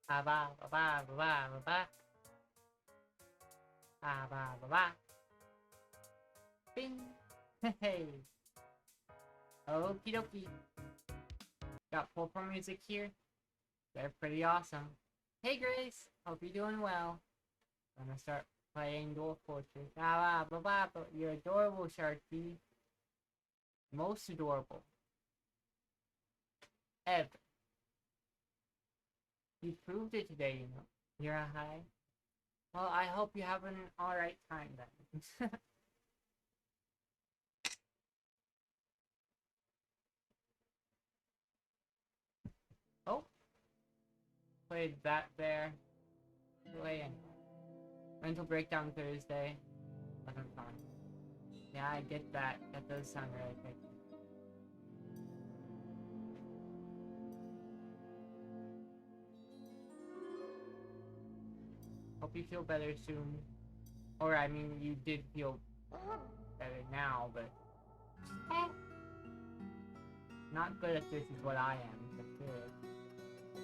Ba ba ba ba ba ba ba ba ba ba ba ba. Bing. Hey. Okie dokie. Got full music here. They're pretty awesome. Hey Grace, hope you're doing well. Gonna start playing Dwarf Fortress. Ah, ba ba ba. You're adorable, Sharky. Most adorable. Ever. You proved it today, you know. You're a high. Well, I hope you have an alright time then. Oh, played that there. Playing. Mental breakdown Thursday. Wasn't fun. Yeah, I get that. That does sound really good. Hope you feel better soon. Or, I mean, you did feel better now, but... Not good at this is what I am, for sure.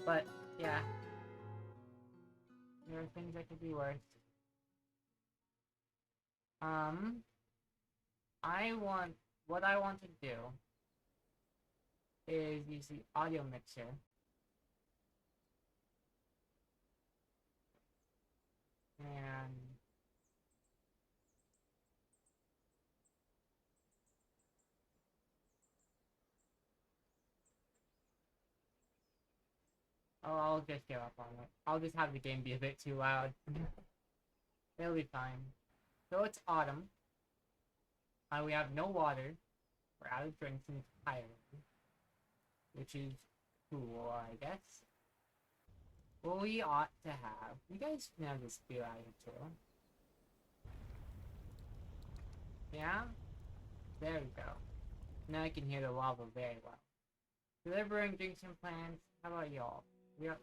But, yeah. There are things that could be worse. Um... What I want to do is use the audio mixer. And... Oh, I'll just give up on it. I'll just have the game be a bit too loud. It'll be fine. So it's autumn. We have no water. We're out of drinks entirely. Which is cool, I guess. Well, we ought to have... You guys can have this beer out of it too. Yeah? There we go. Now I can hear the lava very well. So they're brewing drinks and plans. How about y'all?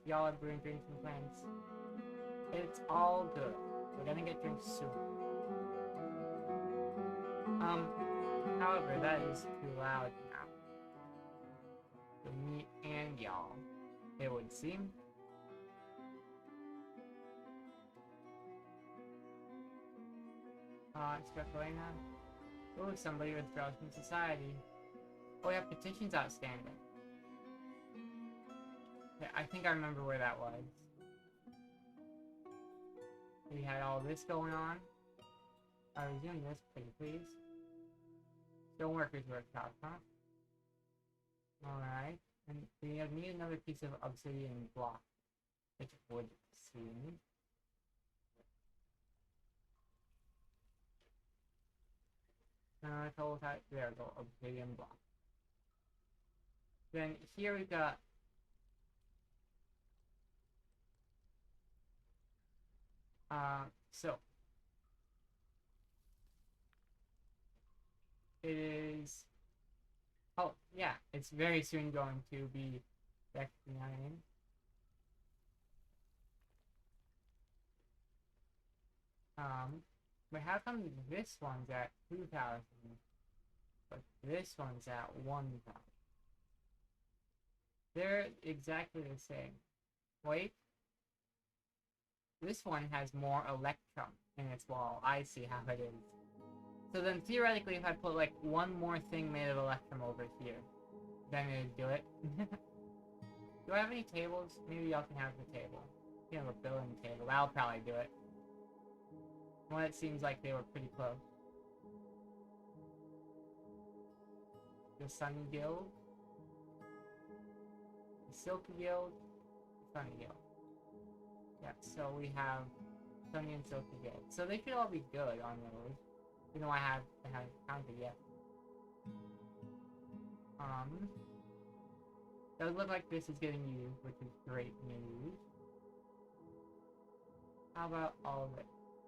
Y'all are brewing drinks and plans? It's all good. We're gonna get drinks soon. However, that is too loud now. For me and y'all, it would seem. Struck away now. Oh, somebody with browsing society. Oh, we have petitions outstanding. Yeah, I think I remember where that was. We had all this going on. I was doing this, pretty please. Stoneworkers workshop, huh? Alright. And we need another piece of obsidian block. Which would seem. There we go, obsidian block. Then here we got so it is, oh yeah, it's very soon going to be Dex9. But how come this one's at 2,000, but this one's at 1,000? They're exactly the same. Wait, this one has more electrum in its wall. I see how it is. So then theoretically, if I put like one more thing made of electrum over here, then it'd do it. Do I have any tables? Maybe y'all can have the table. You have a building table. That'll probably do it. Well, it seems like they were pretty close. The Sun Guild. The Silk Guild. The Sun Guild. Yeah, so we have Sunny and Silky Guild. So they should all be good on those. Even though I haven't counted yet. Does look like this is getting used, which is great news. How about all of it?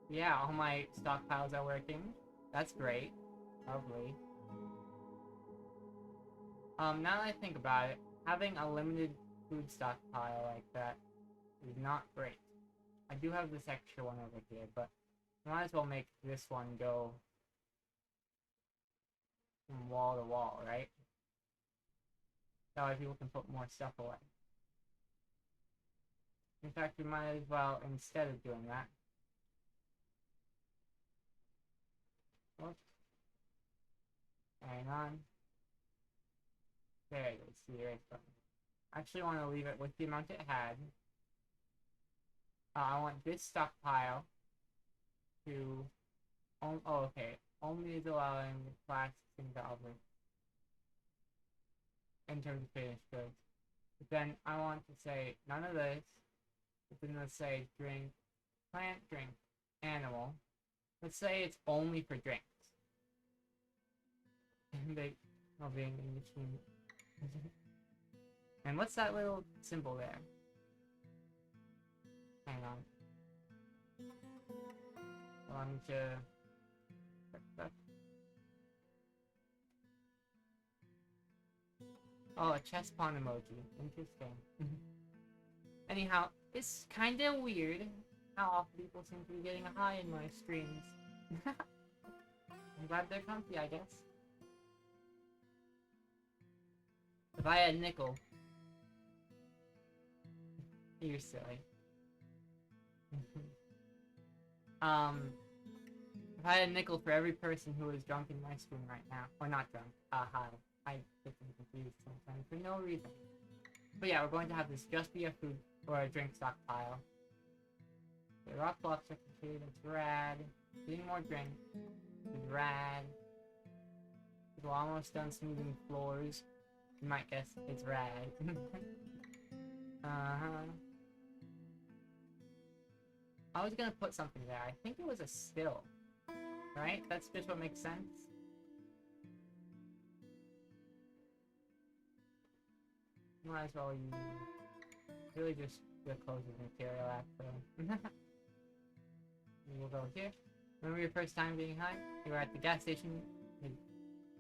Yeah, all my stockpiles are working. That's great. Lovely. Now that I think about it, having a limited food stockpile like that is not great. I do have this extra one over here, but I might as well make this one go from wall to wall, right? That way people can put more stuff away. In fact, we might as well, instead of doing that. Whoops. Hang on. There it is. See the erase button. I actually want to leave it with the amount it had. I want this stockpile to... oh, okay. Only is allowing plastics and velvet in terms of finished goods. But then I want to say none of this. But then let's say drink, plant, drink, animal. Let's say it's only for drinks. And they being in between. And what's that little symbol there? Hang on. I need to... oh, a chest pawn emoji. Interesting. Anyhow, it's kinda weird how often people seem to be getting high in my streams. I'm glad they're comfy, I guess. If I had a nickel... you're silly. If I had a nickel for every person who is drunk in my stream right now, or not drunk, high. I get them confused sometimes for no reason. But yeah, we're going to have this just be a food or a drink stockpile. The rock blocks are completed, it's rad. Getting more drink is rad. We're almost done smoothing floors. You might guess it's rad. I was gonna put something there. I think it was a still. Right? That's just what makes sense. Might as well use really just the closest material after. We'll go here. Remember your first time being high? You were at the gas station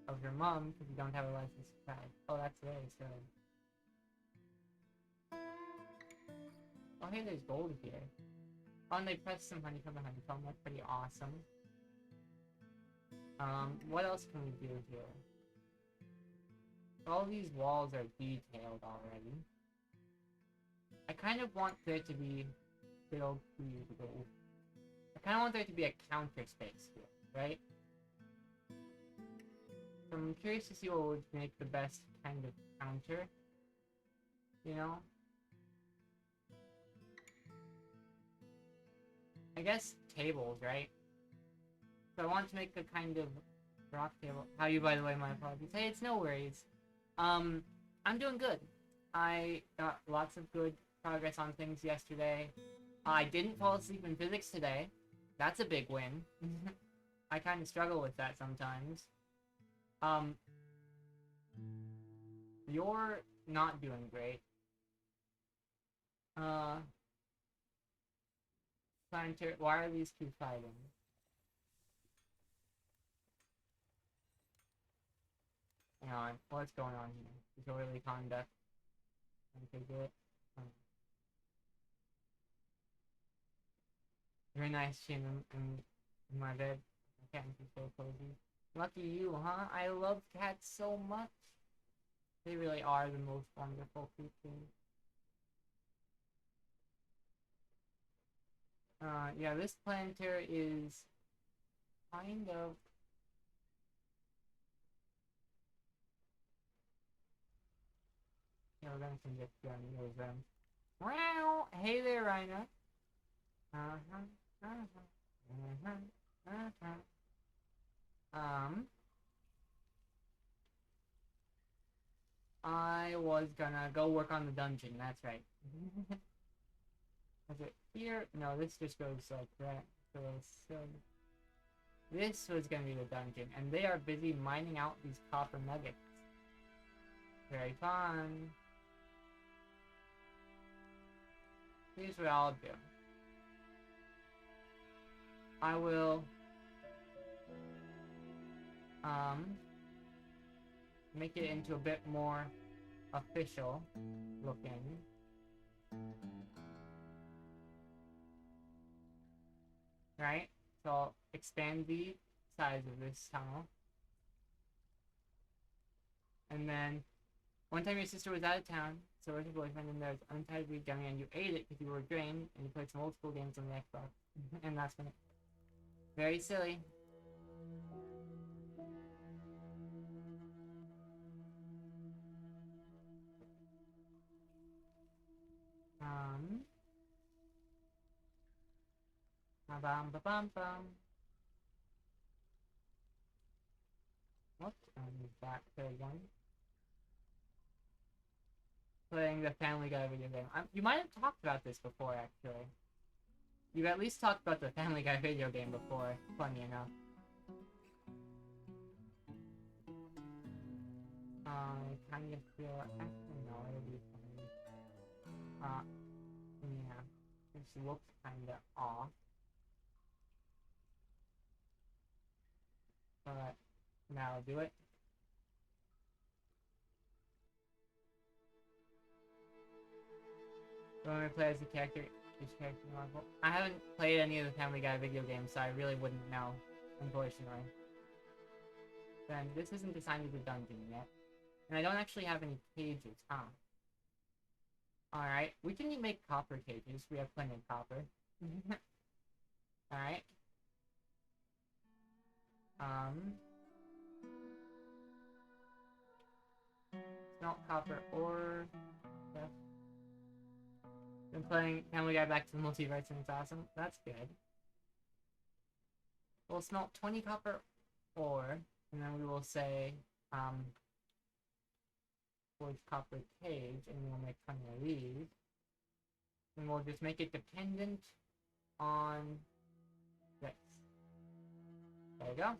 of your mom because you don't have a license to drive. Oh, that's very silly. Oh, hey, there's gold here. Oh, and they pressed some honeycomb and honeycomb. That's pretty awesome. What else can we do here? All these walls are detailed already. I kind of want there to be filled with gold. I kind of want there to be a counter space here, right? So I'm curious to see what would make the best kind of counter. You know? I guess tables, right? So I want to make a kind of rock table. How are you, by the way? My apologies. Hey, it's no worries. I'm doing good. I got lots of good progress on things yesterday. I didn't fall asleep in physics today. That's a big win. I kind of struggle with that sometimes. You're not doing great. Why are these two fighting? Hang on, what's going on here? Disorderly conduct. Okay, good. Very nice chin in my bed. My cat is so cozy. Lucky you, huh? I love cats so much. They really are the most wonderful creatures. Yeah, this planter is kind of... yeah, we're gonna get down those Wow! Hey there, Rhina. I was gonna go work on the dungeon, that's right. Is it here? No, this just goes like that. So this was gonna be the dungeon, and they are busy mining out these copper nuggets. Very fun. Here's what I'll do. I will make it into a bit more official looking. Right? So I'll expand the size of this tunnel. And then one time your sister was out of town, So where's your boyfriend? And there's untied weed gummy, and you ate it because you were drained, and you played some old school games on the Xbox. And that's when it... Very silly. Ba-bum, ba-bum, bum. What is that again? Playing the Family Guy video game. You might have talked about this before, actually. You at least talked about the Family Guy video game before, funny enough. I kind of feel... Actually, no, it'll be funny. Yeah. This looks kind of off. But, now I'll do it. When we play as a character, each character level. I haven't played any of the Family Guy video games, so I really wouldn't know, unfortunately. Then this isn't assigned as a dungeon yet. And I don't actually have any cages, huh? Alright, we can make copper cages. We have plenty of copper. Alright. Smelt copper ore. Stuff. Been playing Family Guy Back to the Multiverse and it's awesome. That's good. We'll smelt 20 copper ore, and then we will say, forge copper cage, and we'll make 20 of these. And we'll just make it dependent on this. There you go.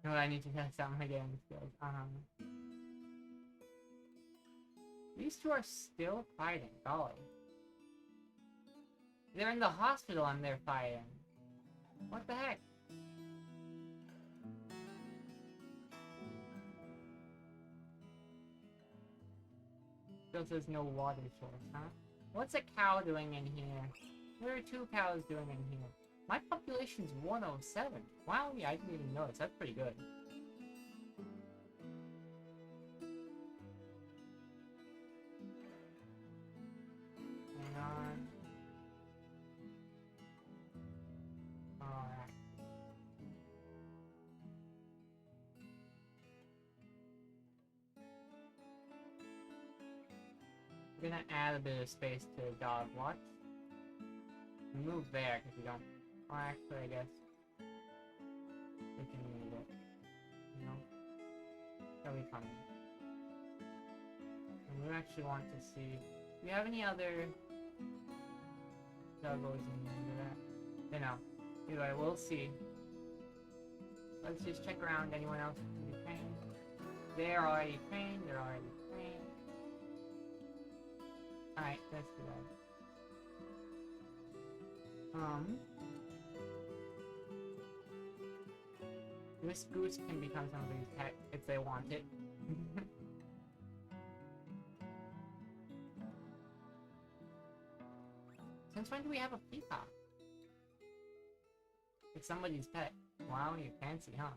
No, I need to test out my gaming skills. These two are still fighting, golly. They're in the hospital and they're fighting. What the heck? Still says no water source, huh? What's a cow doing in here? What are 2 cows doing in here? My population's 107. Wow, yeah, I didn't even notice. That's pretty good. Hang on. Alright. We're gonna add a bit of space to dog watch. Move there because we don't. Well, actually, I guess we can move it. You know, that'll be fun. And we actually want to see. Do you have any other doggos in that? You know. Either way, we'll see. Let's just check around. Anyone else can be trained? They're already trained. They're already trained. Alright, let's do that. This goose can become somebody's pet if they want it. Since when do we have a peacock? It's somebody's pet. Wow, you're fancy, huh?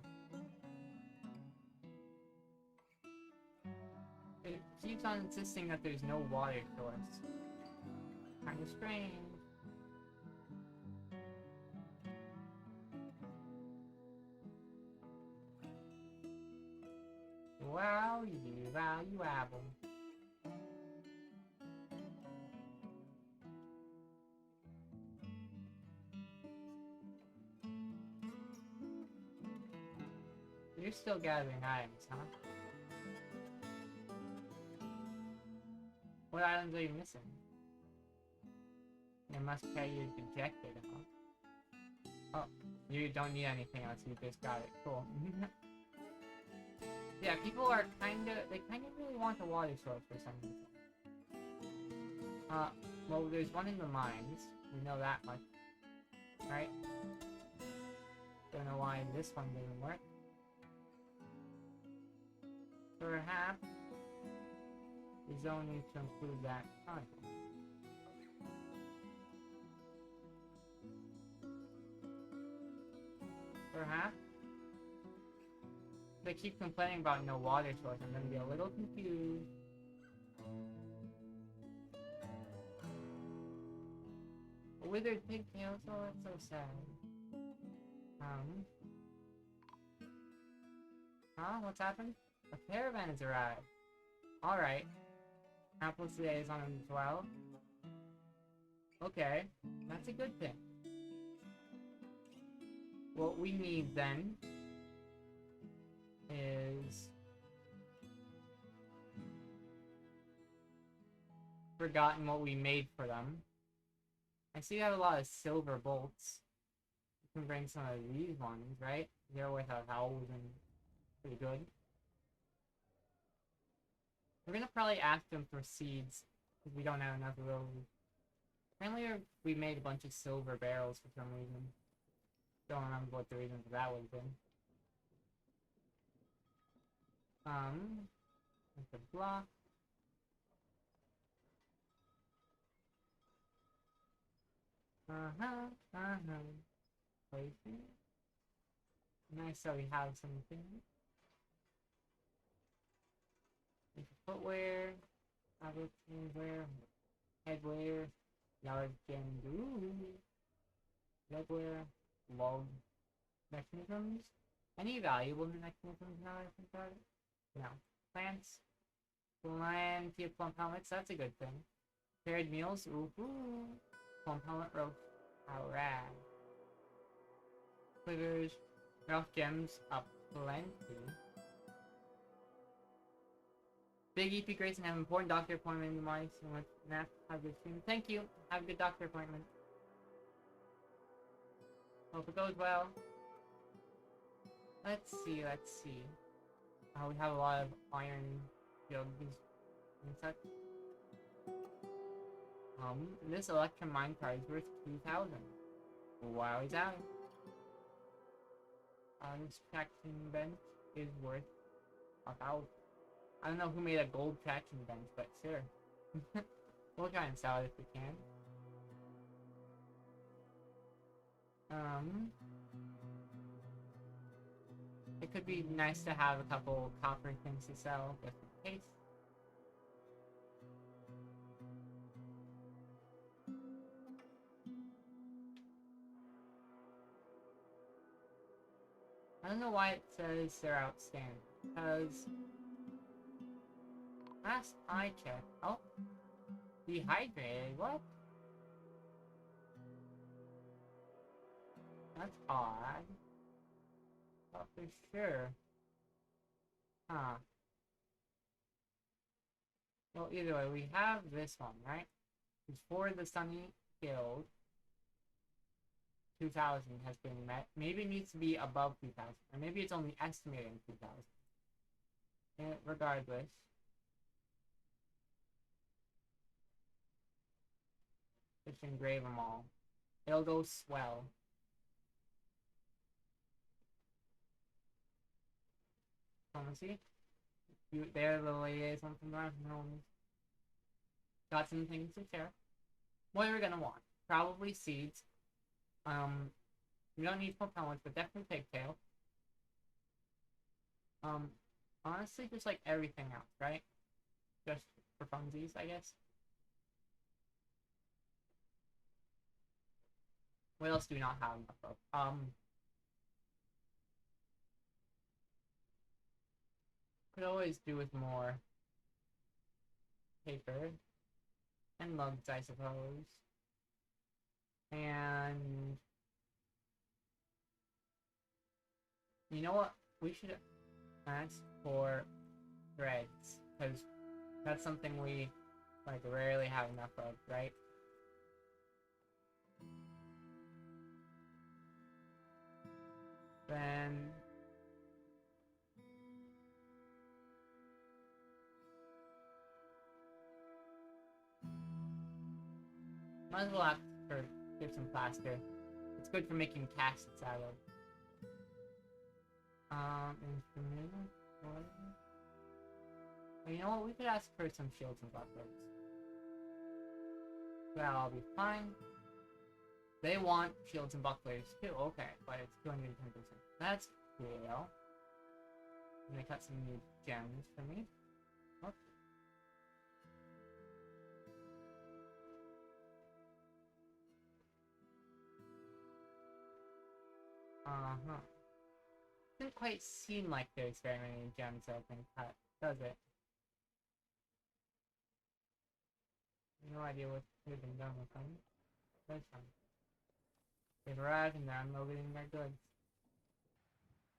It keeps on insisting that there's no water source. Kinda strange. Wow, you valuable. You're still gathering items, huh? What items are you missing? They must carry you dejected, huh? Oh, you don't need anything else, you just got it. Cool. Yeah, people are they kinda really want a water source for some reason. Well, there's one in the mines. We know that much. Right? Don't know why this one didn't work. Perhaps the zone needs to include that tunnel. Perhaps they keep complaining about no water source. I'm gonna be a little confused. A withered pigtails, oh, that's so sad. Huh? What's happened? A caravan has arrived. Alright. Apples today is on as well. Okay, that's a good thing. What we need then is forgotten what we made for them. I see you have a lot of silver bolts. You can bring some of these ones, right? They're worth 1,000. Pretty good. We're gonna probably ask them for seeds, because we don't have enough of those. Apparently we made a bunch of silver barrels for some reason. Don't remember what the reason for that would have been. Like a block. Placing. Nice, so we have something. Footwear, wear, headwear, large legwear, log mechanisms. Any valuable mechanisms now I think about it? No. Plants. Plenty of plump helmets, that's a good thing. Prepared meals, ooh. Plump helmet roast. Alright. Quivers, rough gems, plenty. Big EP Grayson have an important doctor appointment in the morning, so much nap. Have a good stream. Thank you. Have a good doctor appointment. Hope it goes well. Let's see. We have a lot of iron jugs and such. This electrum minecart is worth 2,000. Wow, he's out. This traction bench is worth 1,000. I don't know who made a gold traction bench, but sure. We'll try and sell it if we can. It could be nice to have a couple copper things to sell, just in case. I don't know why it says they're outstanding, because last I checked, oh, dehydrated, what? That's odd. But for sure. Huh. Well, either way, we have this one, right? Before the Sunny Guild, 2,000 has been met. Maybe it needs to be above 2,000. Or maybe it's only estimating 2,000. Regardless. Just engrave them all. It'll go swell. Diplomacy. There, the liaison from the Romans. Got some things to share. What are we gonna want? Probably seeds. We don't need propellants, but definitely pigtail. Honestly, just like everything else, right? Just for funsies, I guess. What else do we not have enough of? Could always do with more paper and lugs, I suppose. And you know what? We should ask for threads, because that's something we like rarely have enough of, right? Then might as well ask for give some plaster. It's good for making casts out of. Instrument. You know what? We could ask for some shields and bucklers. That'll all be fine. They want shields and bucklers too. Okay, but it's 210%. That's cool. And they cut some new gems for me. Oops. Huh. Doesn't quite seem like there's very many gems that have been cut, does it? No idea what could have been done with them. That's fine. They've arrived and they're unloading their goods.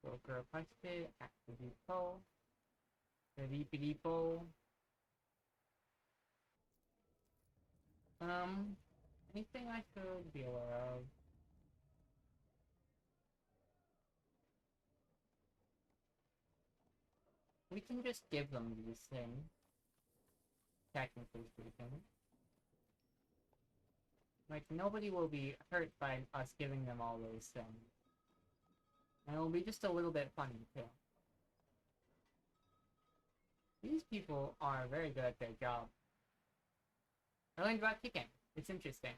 Broker requested at the depot. The depot. Anything I should be aware of? We can just give them these things. Technically speaking. Like, nobody will be hurt by us giving them all those things. And it'll be just a little bit funny, too. These people are very good at their job. I learned about kicking. It's interesting.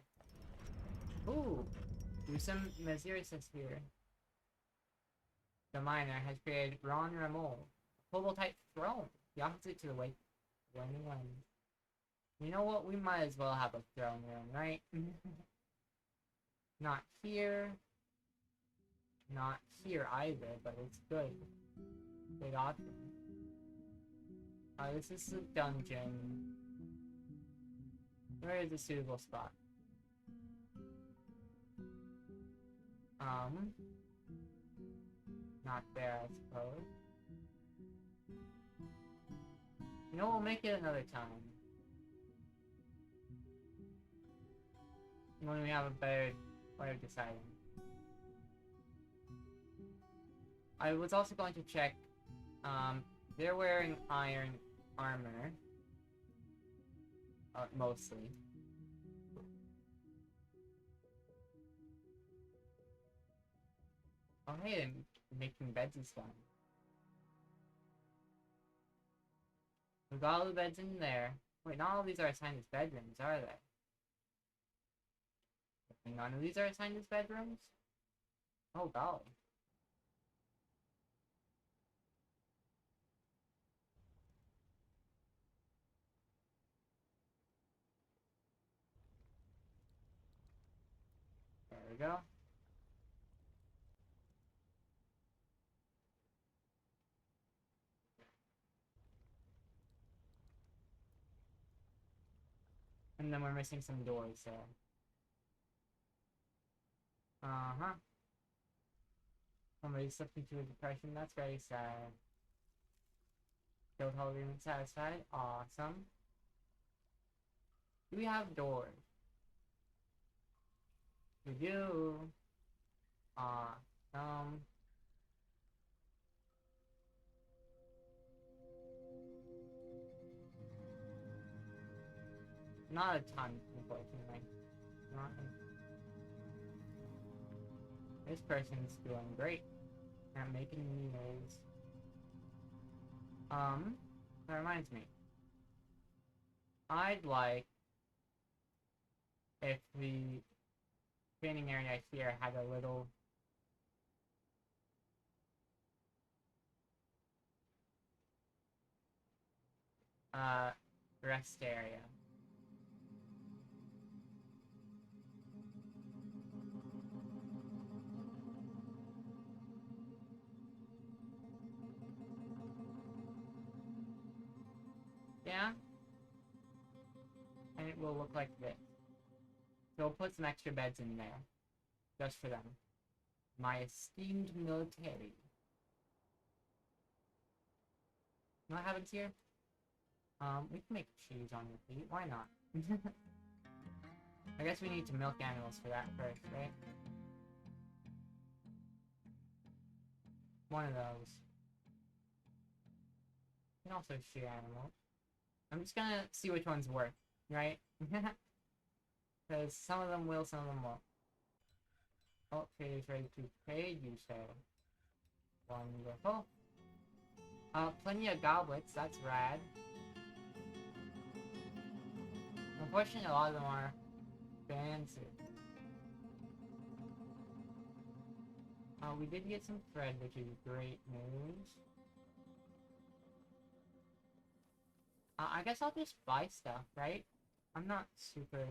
Ooh! Do some Mazirisis here. The miner has created Ron Ramol, a Kobold-type throne, the opposite to the way Learning Lens. You know what? We might as well have a throne room, right? Not here. Not here either, but it's good. Good option. This is a dungeon. Where is a suitable spot? Not there, I suppose. You know, we'll make it another time. When we have a better way of deciding. I was also going to check, they're wearing iron armor. Mostly. Oh hey, I'm making beds and stuff. We've got all the beds in there. Wait, not all these are assigned as bedrooms, are they? None of these are assigned as bedrooms? Oh golly. There we go. And then we're missing some doors there. Uh-huh. Somebody slipped into a depression. That's very sad. Guild Hall agreement satisfied. Awesome. Do we have doors? We do. Awesome. Not a ton, unfortunately. Not This person's doing great at making meals. That reminds me. I'd like if the training area here had a little rest area. Yeah? And it will look like this. So we'll put some extra beds in there. Just for them. My esteemed military. You know what happens here? We can make cheese on your feet. Why not? I guess we need to milk animals for that first, right? One of those. You can also shoot animals. I'm just gonna see which ones work, right? Because some of them will, some of them won't. Oh, trader's ready to trade, you say. Wonderful. Plenty of goblets, that's rad. Unfortunately, a lot of them are fancy. We did get some thread, which is great news. I guess I'll just buy stuff, right? I'm not super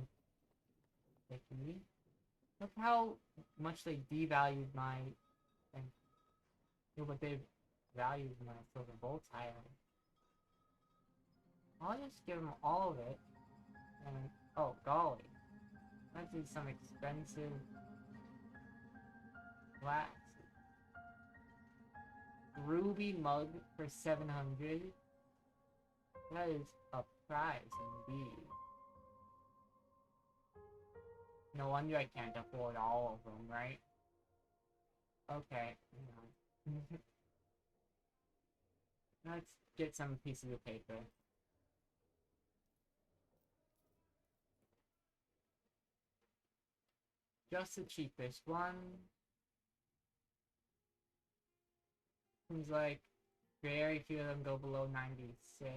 picky. Look how much they devalued my thing. Yeah, but they value my silver bolts higher. I'll just give them all of it. And, oh, golly. That is some expensive glass. Ruby mug for 700. That is a prize indeed. No wonder I can't afford all of them, right? Okay. Let's get some pieces of paper. Just the cheapest one. Seems like very few of them go below 96.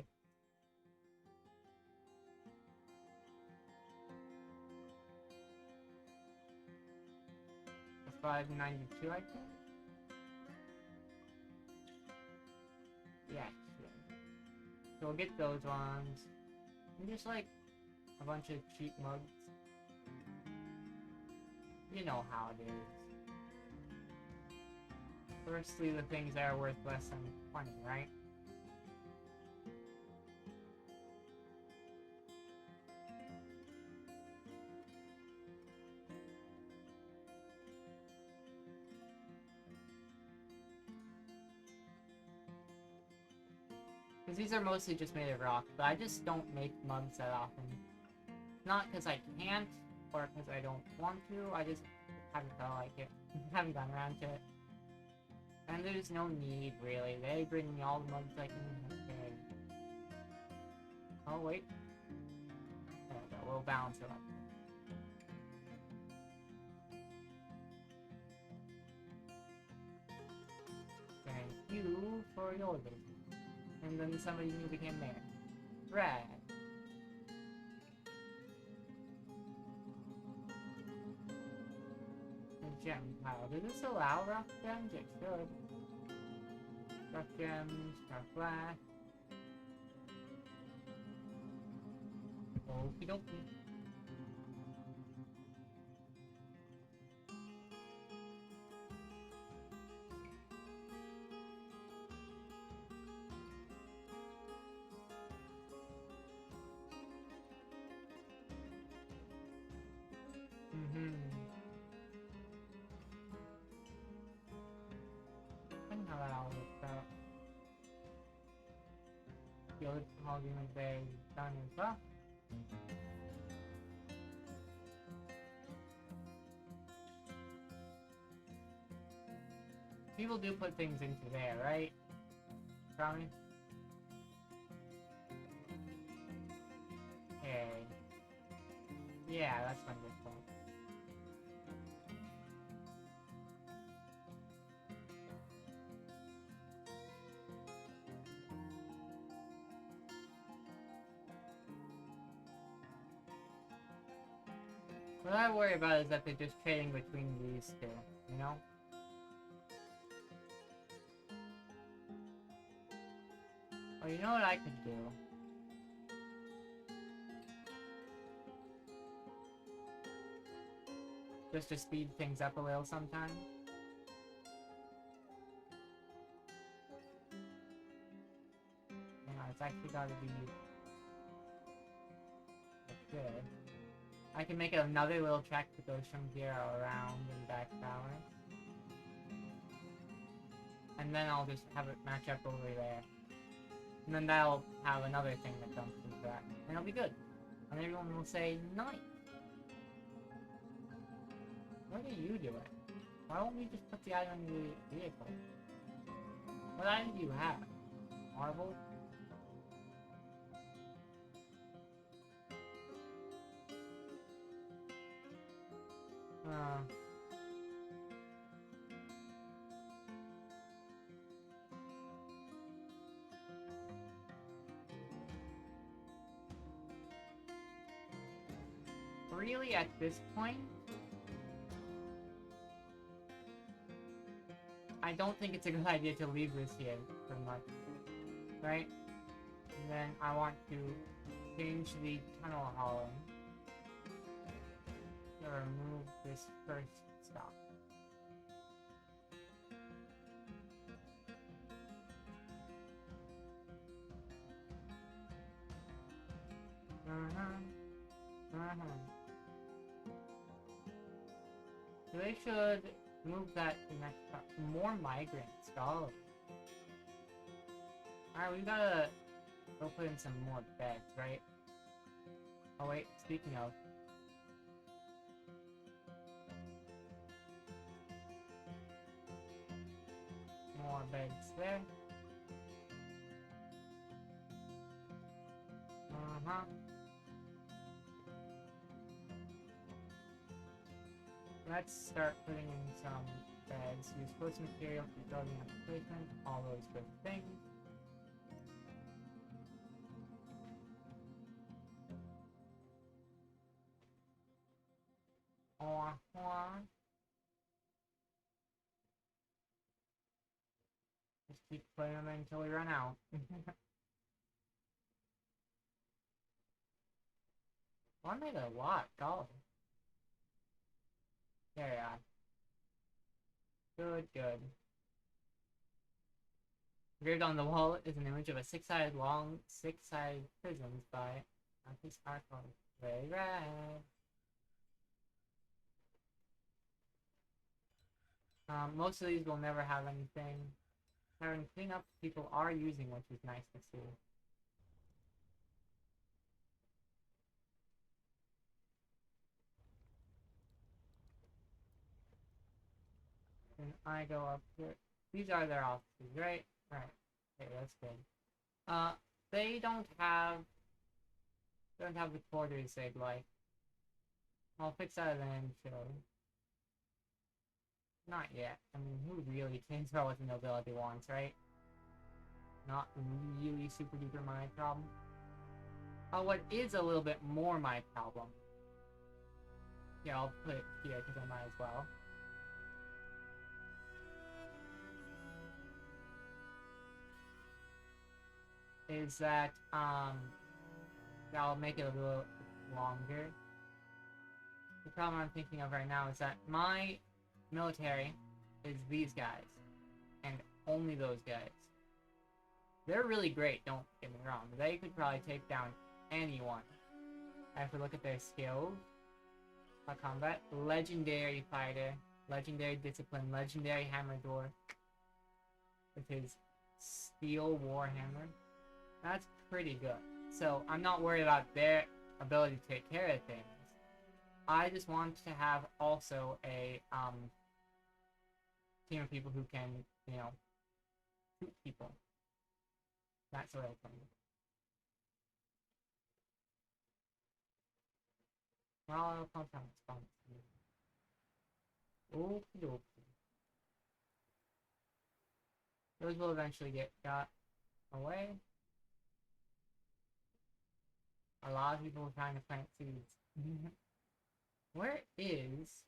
The 592, I think? Yeah, sure. So we'll get those ones. And just like a bunch of cheap mugs. You know how it is. Firstly, the things that are worth less than 20, right? Because these are mostly just made of rock, but I just don't make mugs that often. Not because I can't, or because I don't want to, I just haven't felt like it. Haven't gotten around to it. And there's no need, really. They bring me all the mugs I can carry. Oh, wait. There we go, we'll balance it up. Thank you for your business. And then somebody new became mayor. Rad. A gem pile. Does this allow rough gems? It should. Rough gems, rough flash. Okie dokie. Funny how that all works out. The other holding is very done as well. People do put things into there, right? Probably. Okay. Yeah, that's wonderful. What I worry about is that they're just trading between these two, you know? Oh, you know what I could do? Just to speed things up a little sometime. Yeah, it's actually gotta be good. I can make another little track that goes from here around and back tower. And then I'll just have it match up over there. And then that'll have another thing that comes with that. And it'll be good. And everyone will say, nice! What do you do it? Why don't we just put the item in the vehicle? What item do you have? Marble? Really, at this point, I don't think it's a good idea to leave this here for much, right? And then I want to change the tunnel hauling to remove this first stop. So they should move that to next part. More migrants. Oh. Alright, we gotta go put in some more beds, right? Oh wait, speaking of. More beds there. Uh-huh. Let's start putting in some beds. Use close material for building up placement. All those good things. Just keep putting them in until we run out. Well, I made a lot, golly. There we are. Good, good. Engraved on the wall is an image of a six-sided prisms by Anthony Sparkle. Very rad. Most of these will never have anything. Having cleanup people are using, which is nice to see. And I go up here. These are their offices, right? Right. Okay, that's good. They don't have the quarters they'd like. I'll fix that then, so. Not yet. I mean, who really cares about what the nobility wants, right? Not really super duper my problem. What is a little bit more my problem. Yeah, I'll put it here because I might as well. Is that, I'll make it a little longer. The problem I'm thinking of right now is that my military is these guys. And only those guys. They're really great, don't get me wrong. They could probably take down anyone. I have to look at their skills. Combat. Legendary fighter. Legendary discipline. Legendary hammer dwarf. With his steel warhammer. That's pretty good. So I'm not worried about their ability to take care of things. I just want to have also a team of people who can, you know, shoot people. That sort of thing. Well, I'll compound response. Okie dokie. Those will eventually get got away. A lot of people are trying to plant seeds. Where is...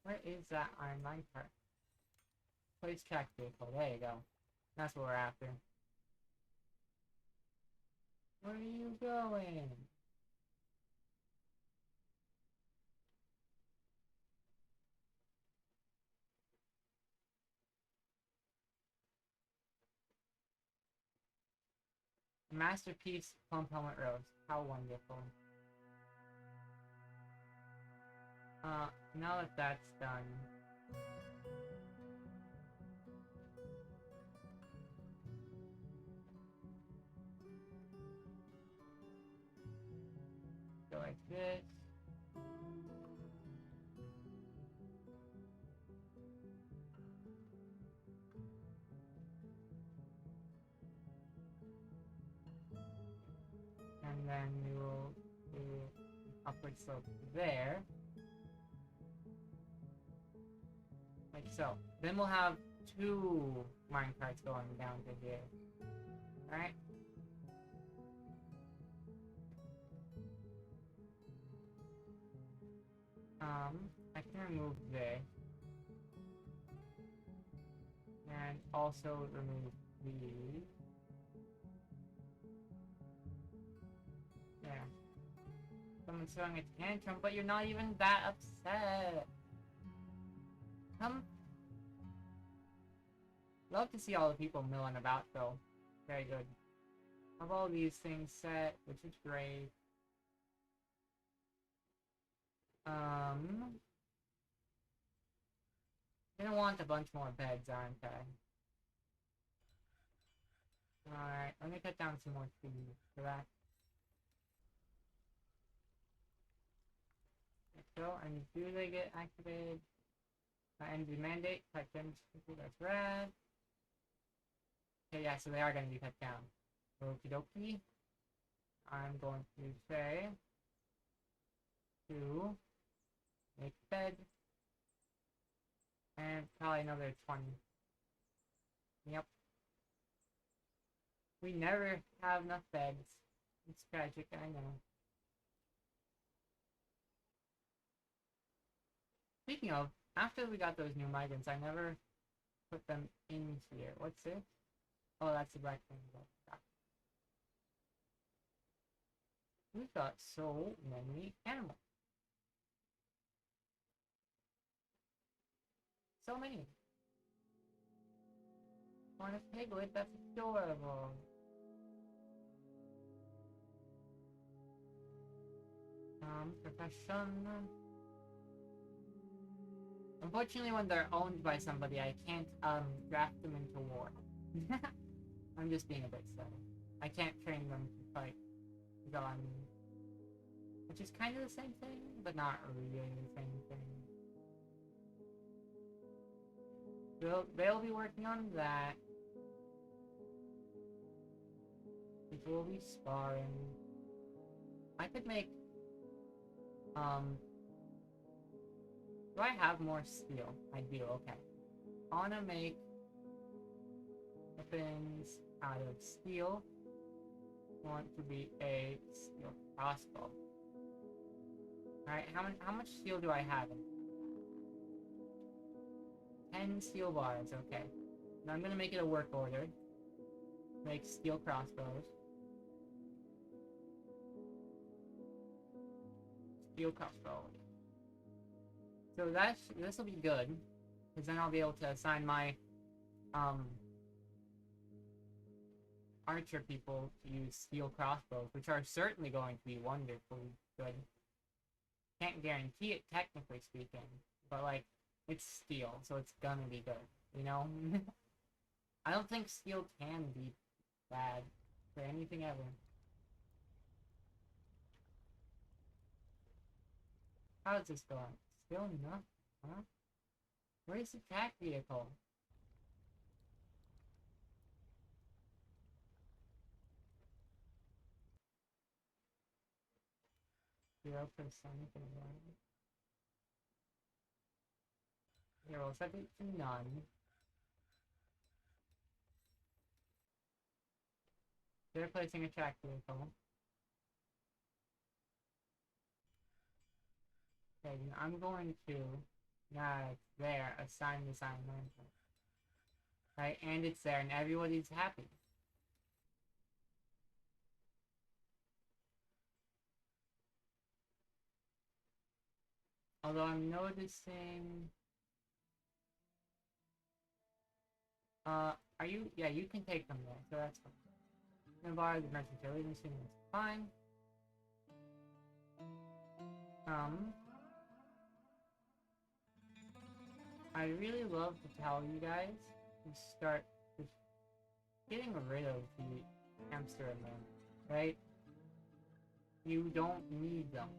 Where is that iron minecart? Place track vehicle. There you go. That's what we're after. Where are you going? Masterpiece Plump Helmet Rose. How wonderful. Now that that's done... Go like this. And then we will do upward slope there. Like so. Then we'll have two minecarts going down to here. Alright? I can remove this. And also remove these. Yeah. Someone's throwing a tantrum, but you're not even that upset. Love to see all the people milling about, though. Very good. Have all these things set, which is great. Gonna want a bunch more beds, aren't I? Alright, let me cut down some more trees for that. So, and do they get activated? End the mandate, cut them, that's red. Okay, yeah, so they are gonna be cut down. Okie dokie. I'm going to say to make bed. And probably another 20. Yep. We never have enough beds. It's tragic, I know. Speaking of, after we got those new migrants, I never put them in here. What's this? Oh, that's the black thing. We've got so many animals. So many. Want a piglet? That's adorable. Profession. Unfortunately, when they're owned by somebody, I can't, draft them into war. I'm just being a bit silly. I can't train them to fight. Which is kind of the same thing, but not really the same thing. They'll be working on that. People will be sparring. I could make, do I have more steel? I do, okay. I wanna make weapons out of steel. I want to be a steel crossbow. Alright, how much steel do I have? 10 steel bars, okay. Now I'm gonna make it a work order. Make steel crossbows. Steel crossbow. So this will be good, because then I'll be able to assign my archer people to use steel crossbows, which are certainly going to be wonderfully good. Can't guarantee it, technically speaking, but like, it's steel, so it's gonna be good, you know? I don't think steel can be bad for anything ever. How's this going? Still enough, huh? Where's the attack vehicle? Zero percent of that. Here, we'll set it to none. They're placing a track vehicle. Okay, I'm going to, it's there, assign the sign management. Right, and it's there, and everybody's happy. Although I'm noticing... are you? Yeah, you can take them there, so that's fine. Navarre, the versatility machine is fine. I really love to tell you guys to start just getting rid of the hamster in there, right? You don't need them.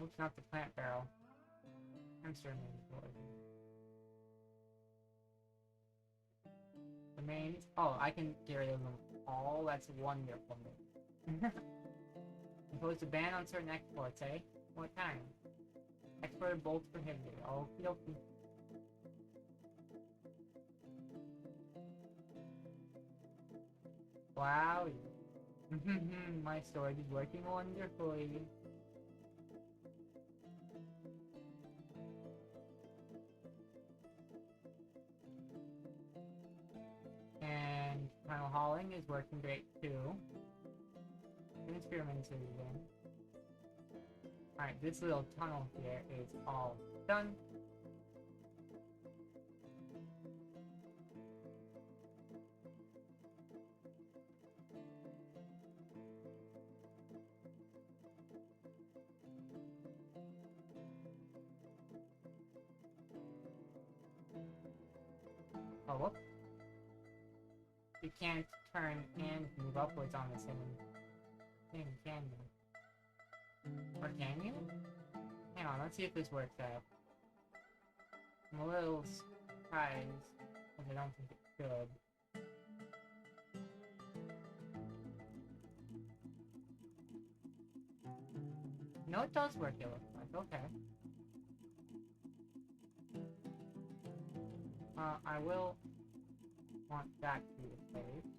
Oops, not the plant barrel. Hamster in there. The mains. Oh, I can get rid of them all. That's wonderful. Impose a ban on certain exports, eh? What kind? Export bolts prohibited. Okie dokie. Wow. My storage is working wonderfully. And tunnel hauling is working great too. experimented in. Alright, this little tunnel here is all done. Oh, whoop. You can't turn and move upwards on the same thing, can you? Or can you? Hang on, let's see if this works out. I'm a little surprised, because I don't think it should. No, it does work, it looks like. Okay. I will want that to be the case.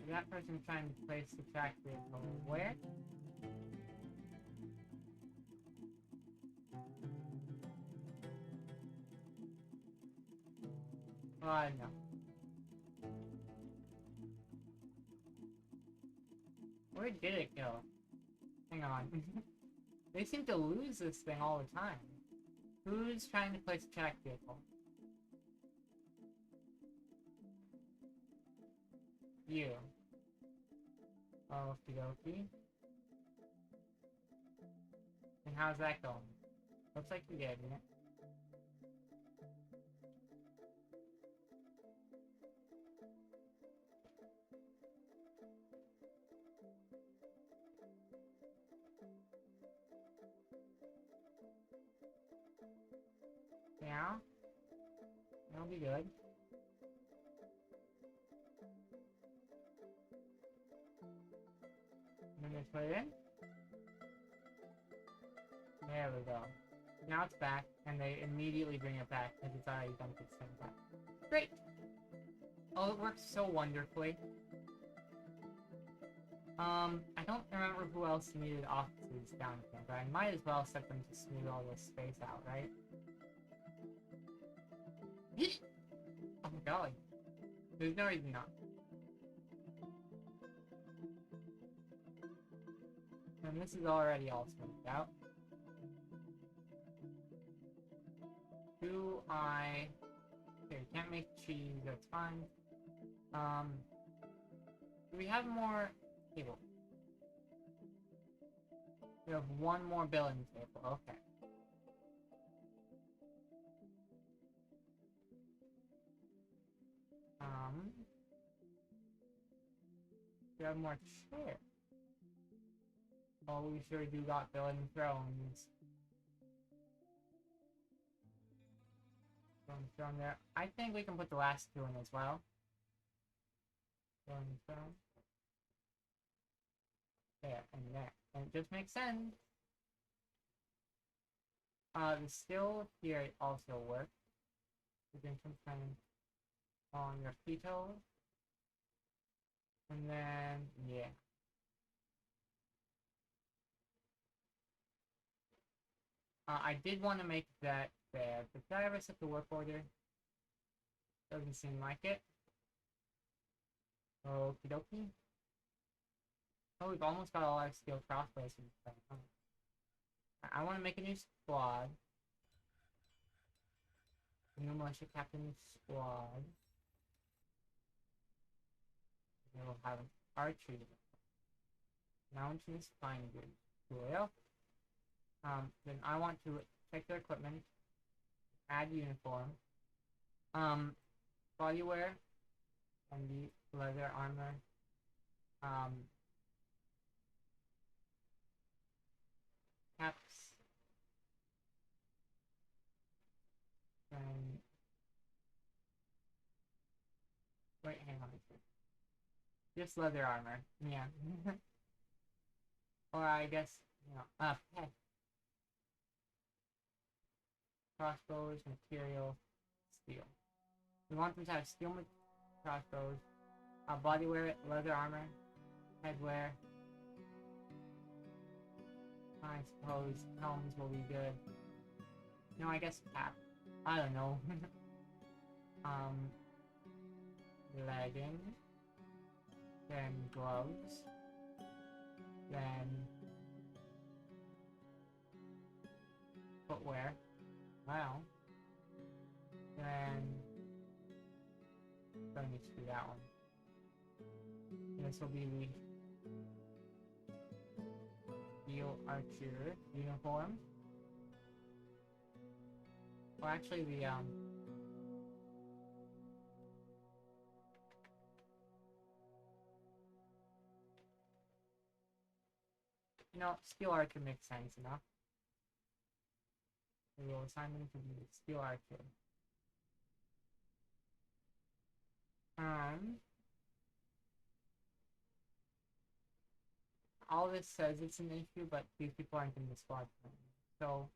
That person trying to place the track vehicle where? No. Where did it go? Hang on. They seem to lose this thing all the time. Who's trying to place a track vehicle? You. Okie dokie. And how's that going? Looks like you're getting it. Yeah? That'll be good. And then just put it in. There we go. Now it's back, and they immediately bring it back because it's already dumped its thing back. Great! Oh, it works so wonderfully. I don't remember who else needed offices down here, but I might as well set them to smooth all this space out, right? Oh my god. There's no reason not. And this is already all smoothed out. Do I... Okay, we can't make cheese, that's fine. Do we have more table? We have one more billing table, okay. We have more chairs. Oh, we sure do got billing thrones. Throne there. I think we can put the last two in as well. Throne. There, and there. And it just makes sense. The still here also works. We can sometimes on your feet. And then, yeah. I did want to make that there, but did I ever set the work order? Doesn't seem like it. Okie dokie. Oh, we've almost got all our steel crossbows in play. Oh. I want to make a new squad. A new militia captain squad. And we'll have archery. Mountains fine good. Cool. Then I want to check their equipment. Add uniform. Body wear. And the leather armor. Caps. And wait, hang on. Just leather armor. Yeah. Or I guess, you know, hey. Crossbows, material, steel. We want them to have steel crossbows, body wear, leather armor, headwear, I suppose helms will be good. No, I guess cap. I don't know. um, leggings, then gloves, then footwear. Wow. Then don't need to do that one. This will be the steel archer uniform. Well, actually, the you know, steel archer makes sense enough. We will assign them to be steel archer. All this says it's an issue, but these people aren't in the squad. So,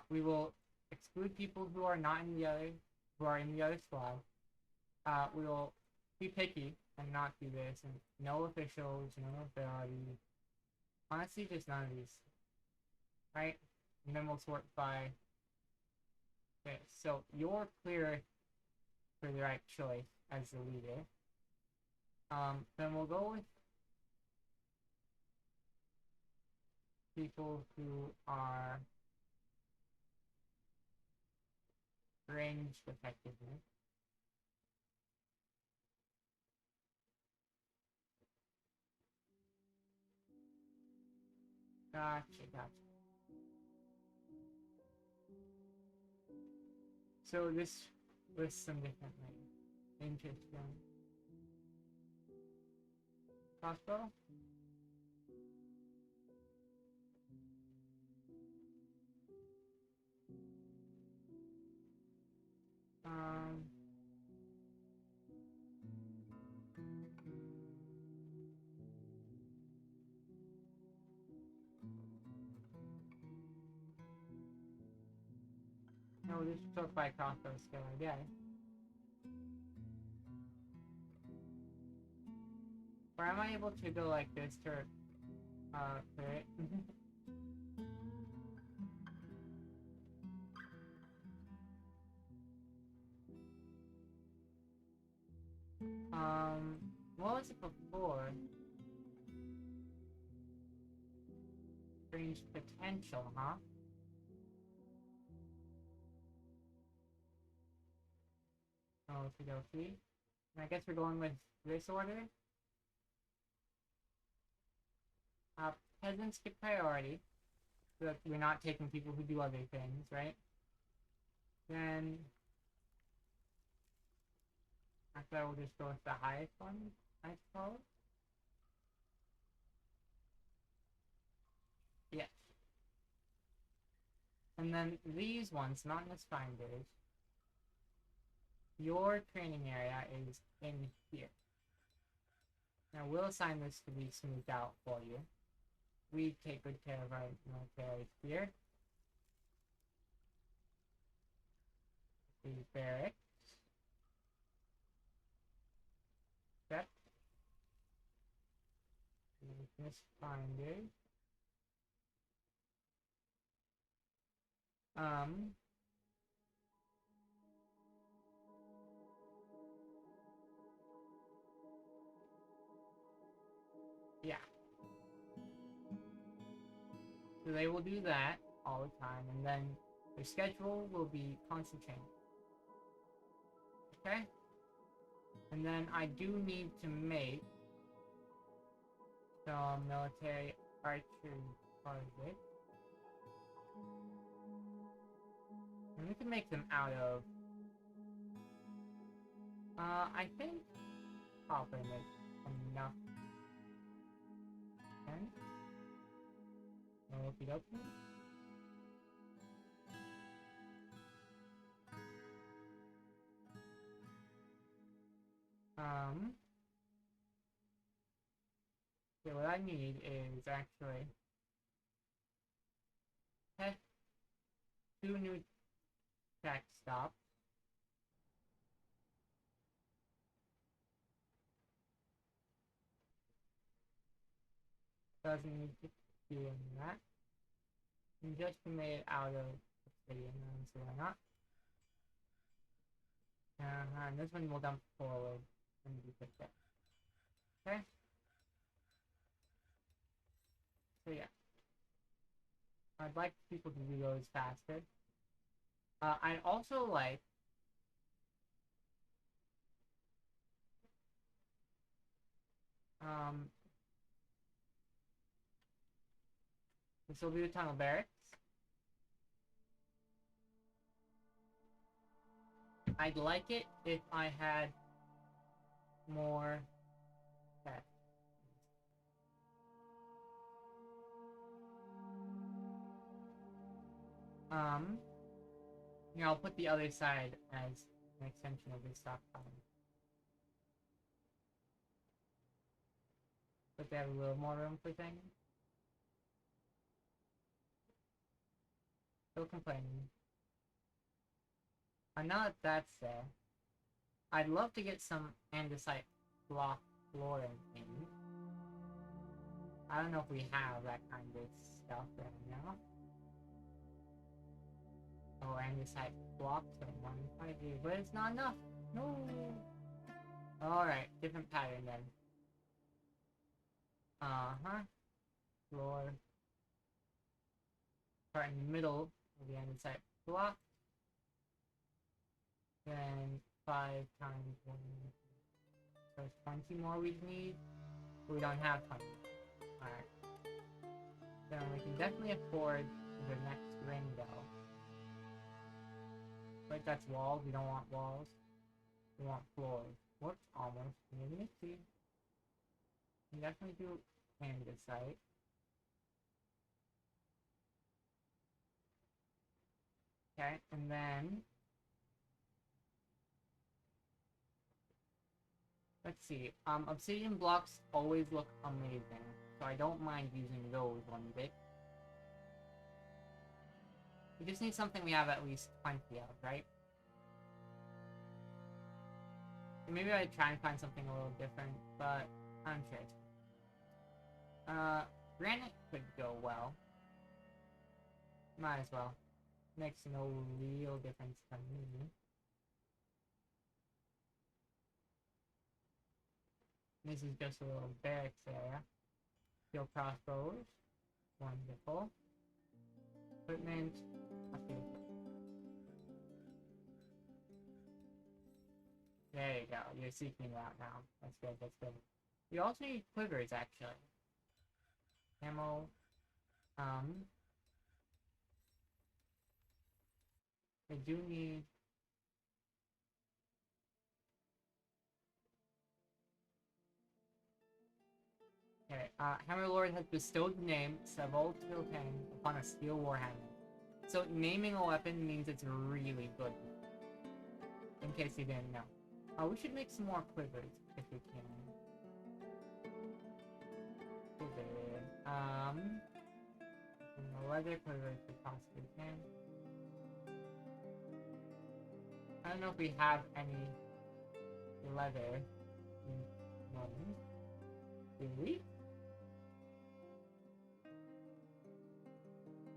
we will exclude people who are not in the other, who are in the other squad. We will be picky and not do this, and no officials, no nobility. Honestly, just none of these. Right? And then we'll sort by. Okay, so you're clear for the right choice as the leader. Then we'll go with people who are ranged effectively. Gotcha. So this lists them differently. Interesting. Crossbow? No, this is sort by crossbow skill, I guess. Or am I able to go like this to, clear it? What was it before? Range potential, huh? Okie dokie. I guess we're going with this order. Peasants get priority, so that we're not taking people who do other things, right? Then after that, we'll just go with the highest one, I suppose. Yes. And then these ones, not in the finders. Your training area is in here. Now we'll assign this to be smoothed out for you. We take good care of our military here. The barracks. Step. Weakness finders. Yeah. So they will do that all the time, and then their schedule will be constant change. Okay? And then I do need to make some military archery targets. And we can make them out of I think copper makes enough sense. Okie dokie. Okay, what I need is actually test 2 new tech stops. Doesn't need to doing that. And just made it out of obsidian, so why not? And this one will dump forward and be picked up. Okay? So yeah. I'd like people to do those faster. I'd also like this will be the tunnel barracks. I'd like it if I had more text. Here, I'll put the other side as an extension of this stockpile. But they have a little more room for things. Still complaining. Now that that's there, I'd love to get some andesite block flooring in. I don't know if we have that kind of stuff right now. Oh, andesite blocks are 158, but it's not enough. No. Alright, different pattern then. Floor. Start in the middle of the andesite block. Then 5 times 1. So 20 more we need. We don't have 20. Alright. So we can definitely afford the next ring though. But that's walls. We don't want walls. We want floors. Whoops, almost. Maybe it's see. We definitely do andesite. Okay, and then let's see. Obsidian blocks always look amazing, so I don't mind using those one bit. We just need something we have at least 20 of, right? Maybe I'd try and find something a little different, but I'm sure it's fine. Granite could go well. Might as well. Makes no real difference to me. This is just a little barracks area. Steel crossbows. Wonderful. Equipment. Okay. There you go. You're seeking it out now. That's good, that's good. We also need quivers, actually. Ammo. I do need... Okay, Hammerlord has bestowed the name Savold Tiltang upon a steel warhammer. So naming a weapon means it's really good. In case you didn't know. We should make some more quivers if we can. Quiver. The leather quivers we possibly can. I don't know if we have any leather. Do we?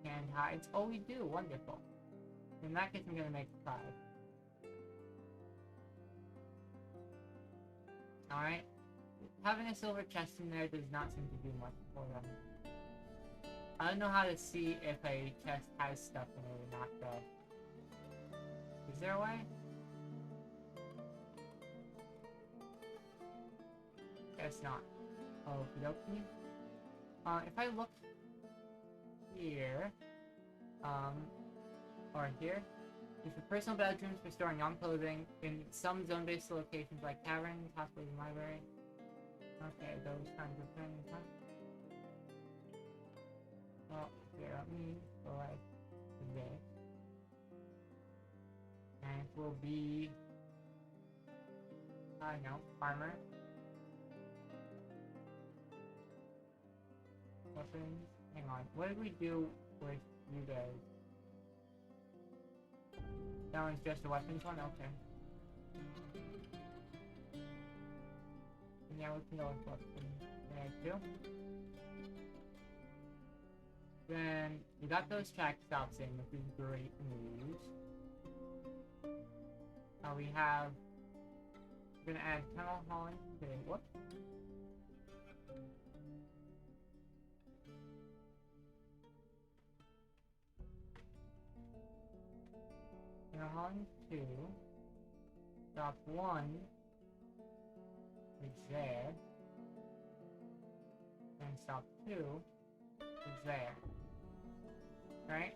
And hides. Oh, we do. Wonderful. In that case, I'm gonna make 5. Alright. Having a silver chest in there does not seem to do much for them. I don't know how to see if a chest has stuff in it or not, though. Is there a way? Guess not. Okie dokie. If I look here, or here, is for personal bedrooms for storing young clothing in some zone-based locations like taverns, hospitals, and library. Okay, those kinds of things, huh? Well, here, let me go like this. And it will be, I don't know, armor. Weapons. Hang on, what did we do with you guys? That one's just a weapons one? Okay. And yeah, we can go with weapons there too. Then we got those track stops in, which is great news. We have. We're gonna add tunnel hauling. Okay, whoop. Tunnel hauling 2. Stop 1 is there. And stop 2 is there. Right?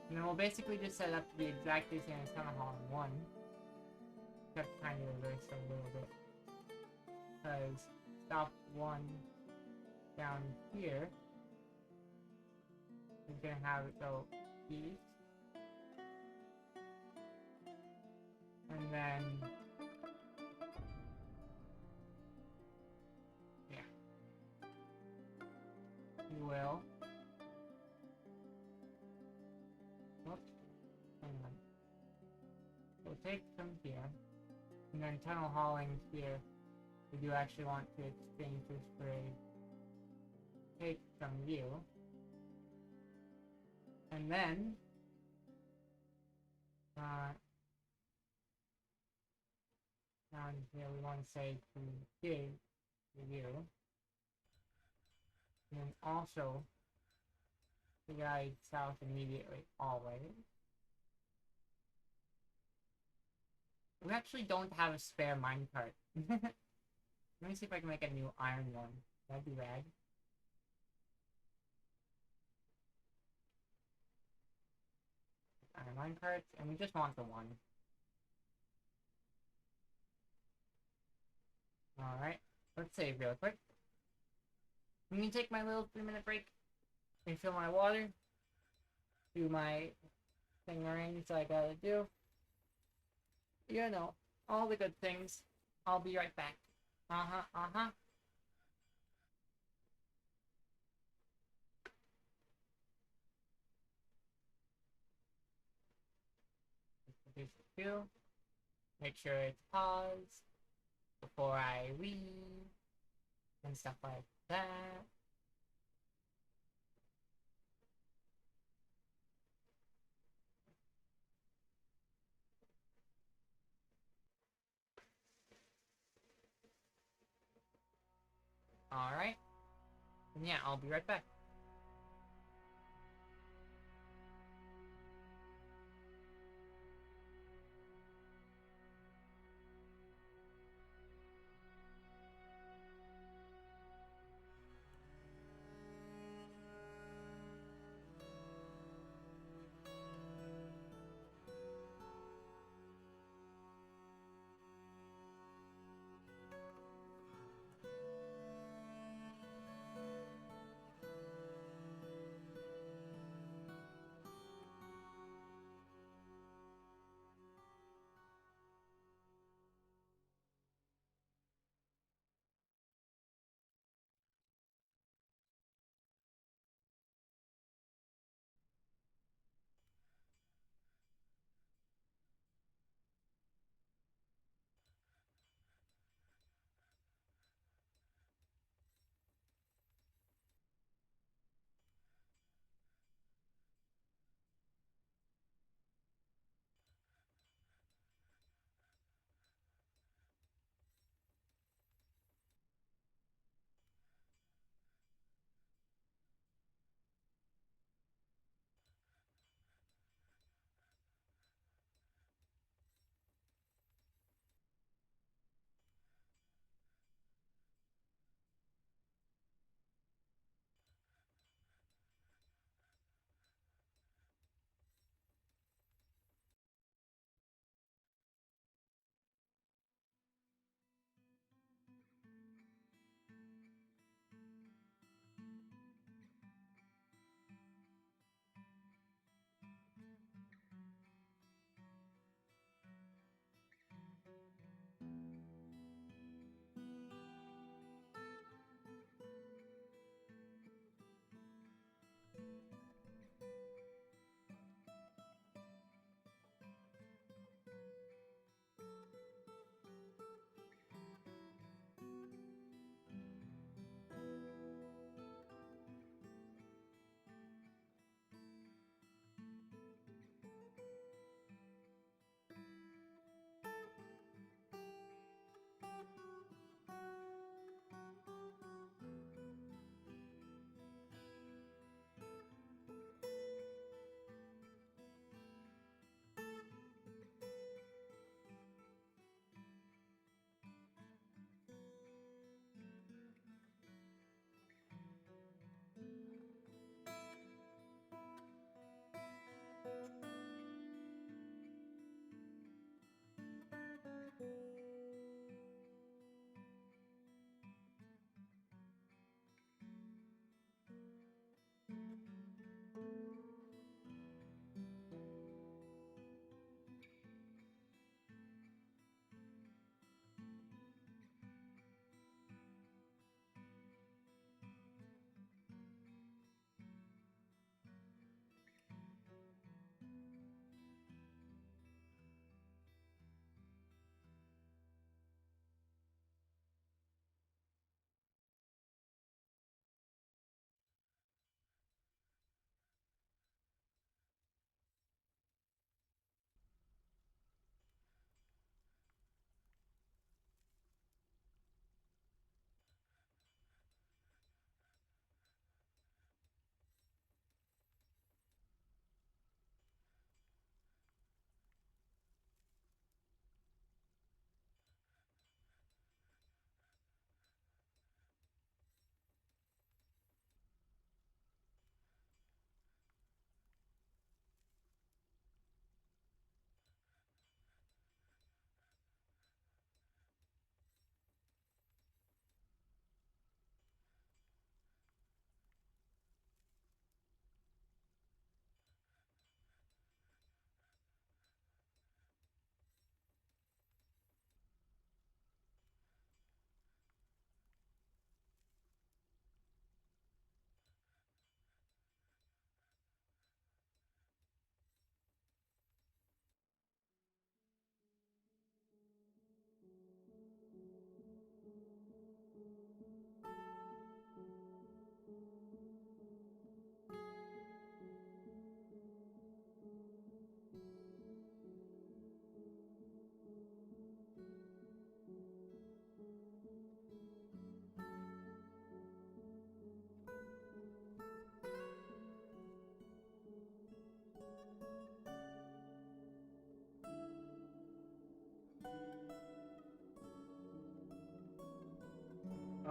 And then we'll basically just set up to be exactly the same as tunnel hauling 1. Except kind of reverse a little bit. Because stop 1 down here is gonna have it go east. And then yeah. You will. Whoops. Hang on. We'll take from here. And then tunnel hauling here. We do actually want to exchange this for a take from you. And then down here we want to say to give to you. And then also the guide south immediately always. We actually don't have a spare minecart. Let me see if I can make a new iron one. That'd be rad. Iron minecarts, and we just want the one. Alright, let's save real quick. I'm gonna take my little 3-minute break, refill my water, do my thing arrange I gotta do. You know, all the good things. I'll be right back. Uh-huh. Produce the fuel. Make sure it's paused before I leave. And stuff like that. Alright. And yeah, I'll be right back.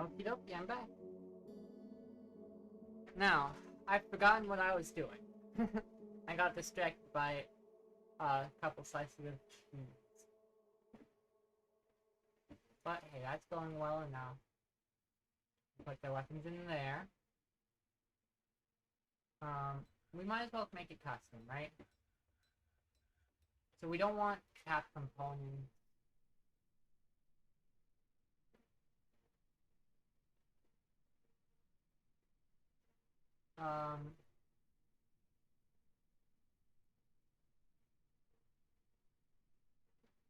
Okie dokie, I'm back. Now, I've forgotten what I was doing. I got distracted by a couple slices of meat. But hey, that's going well enough. Put the weapons in there. We might as well make it custom, right? So we don't want cap components.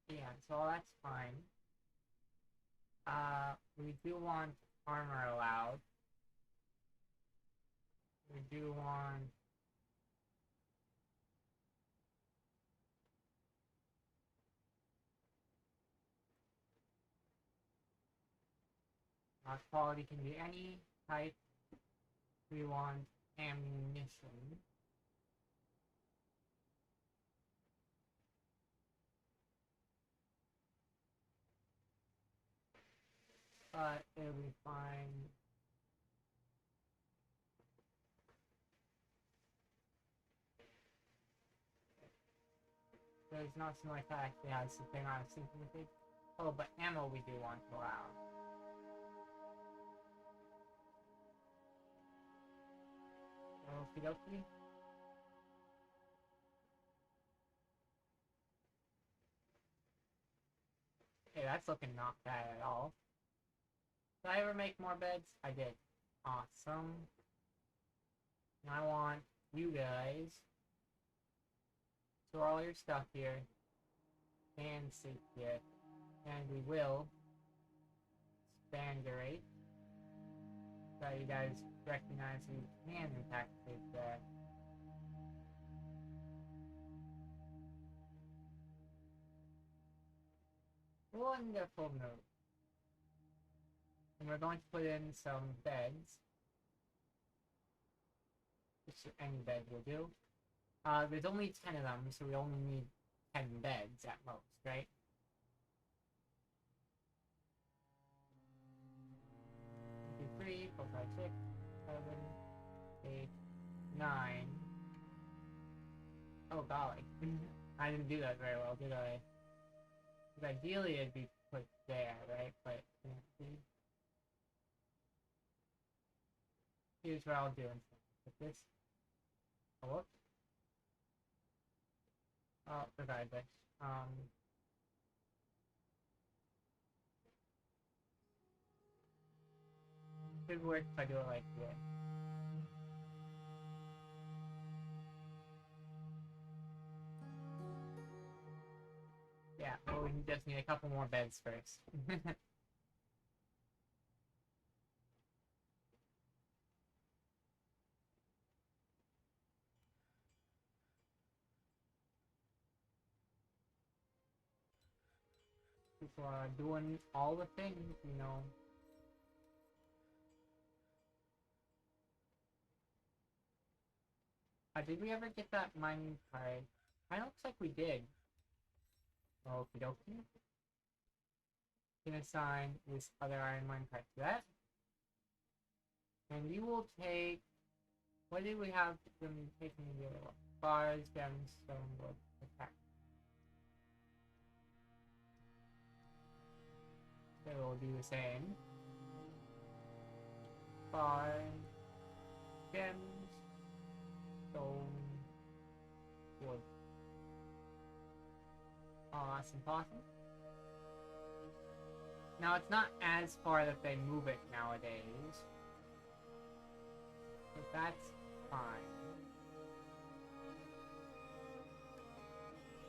Yeah, so that's fine. We do want armor allowed. We do want... quality can be any type. We want ammunition. But it'll be fine. There's not something like that actually has something on a synchronization. Oh, but ammo we do want to allow. Okie dokie. Hey, that's looking not bad at all. Did I ever make more beds? I did. Awesome. And I want you guys store all your stuff here. And sleep here. And we will expand your rate. So you guys recognize you can impact it there. Wonderful move. And we're going to put in some beds. Just any bed will do. There's only 10 of them, so we only need 10 beds at most, right? Three, 4, 5, 6, 7, 8, 9. Oh golly. I didn't do that very well, did I? Because ideally it'd be put there, right? But here's what I'll do instead. Put this. Oh, whoops. Oh, regardless. Should work if I do it like this. Yeah, well, we just need a couple more beds first. People are doing all the things, you know. Did we ever get that mining card? Kinda looks like we did. Okie dokie. Can assign this other iron mine card to that. And we will take... What did we have them taking the other one? Bars, gemstone, wood, attack. So we'll do the same. Bar, gems, stone, wood. Awesome, awesome. Now it's not as far that they move it nowadays. But that's fine.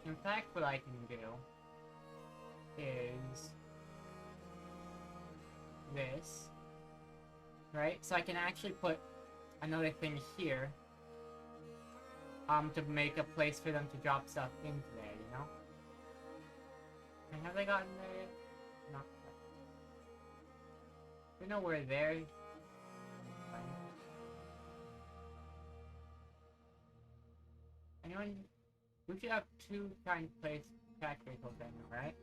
In fact, what I can do is this, right? So I can actually put another thing here, to make a place for them to drop stuff into there, you know? And have they gotten there yet? Not yet. We know we're there. Anyone? We should have 2 kind of place track vehicles right now, right?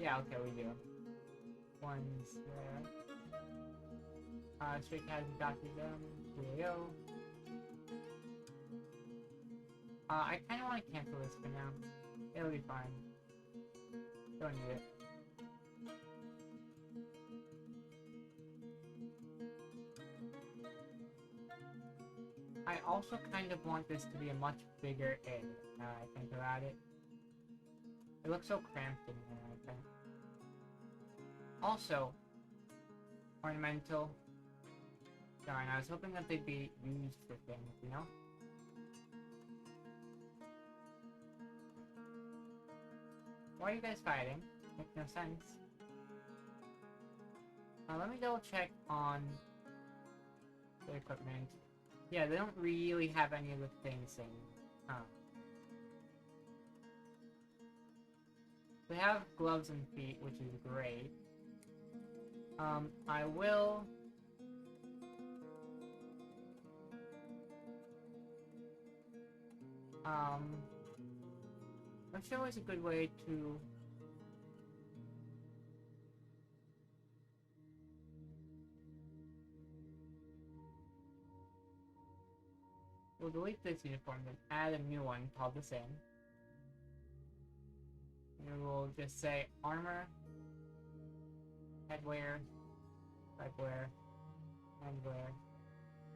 Yeah, okay, we do. One's there. Stray Cat and Dr. Gum. Julio. I kinda wanna cancel this for now. It'll be fine. Don't need it. I also kind of want this to be a much bigger area, now that I think about it. It looks so cramped in here, I think. Also, ornamental. Darn, I was hoping that they'd be used for things, you know? Why are you guys fighting? Makes no sense. Let me double check on the equipment. Yeah, they don't really have any of the things in. Huh. They have gloves and feet, which is great. I will... I'm sure it's a good way to... We'll delete this uniform and add a new one called the same. And we'll just say armor, headwear, legwear, handwear,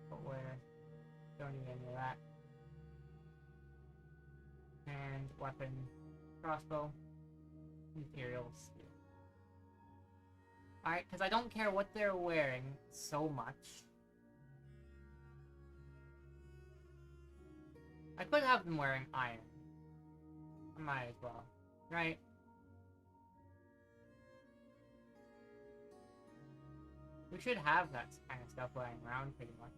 footwear, don't need any of that. And weapon, crossbow, materials. Alright, because I don't care what they're wearing so much. I could have them wearing iron. I might as well, right? We should have that kind of stuff lying around pretty much.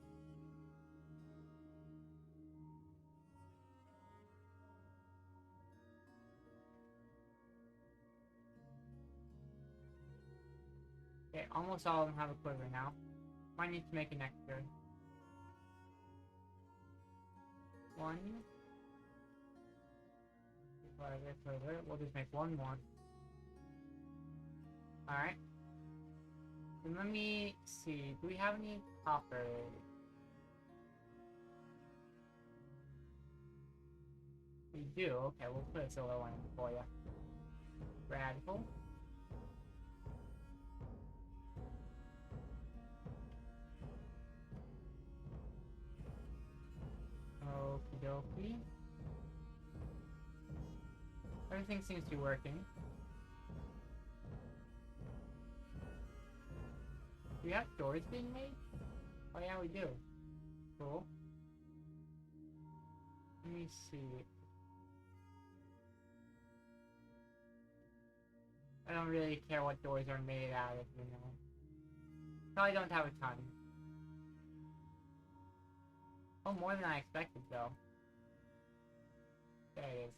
Okay, almost all of them have a quiver now. Might need to make an extra. One. We'll just make one more. Alright. Then let me see. Do we have any copper? We do. Okay, we'll put a silver one in for you. Radical. Okie dokie. Everything seems to be working. Do we have doors being made? Oh yeah, we do. Cool. Let me see. I don't really care what doors are made out of, you know. Probably don't have a ton. Oh, more than I expected, though. There it is.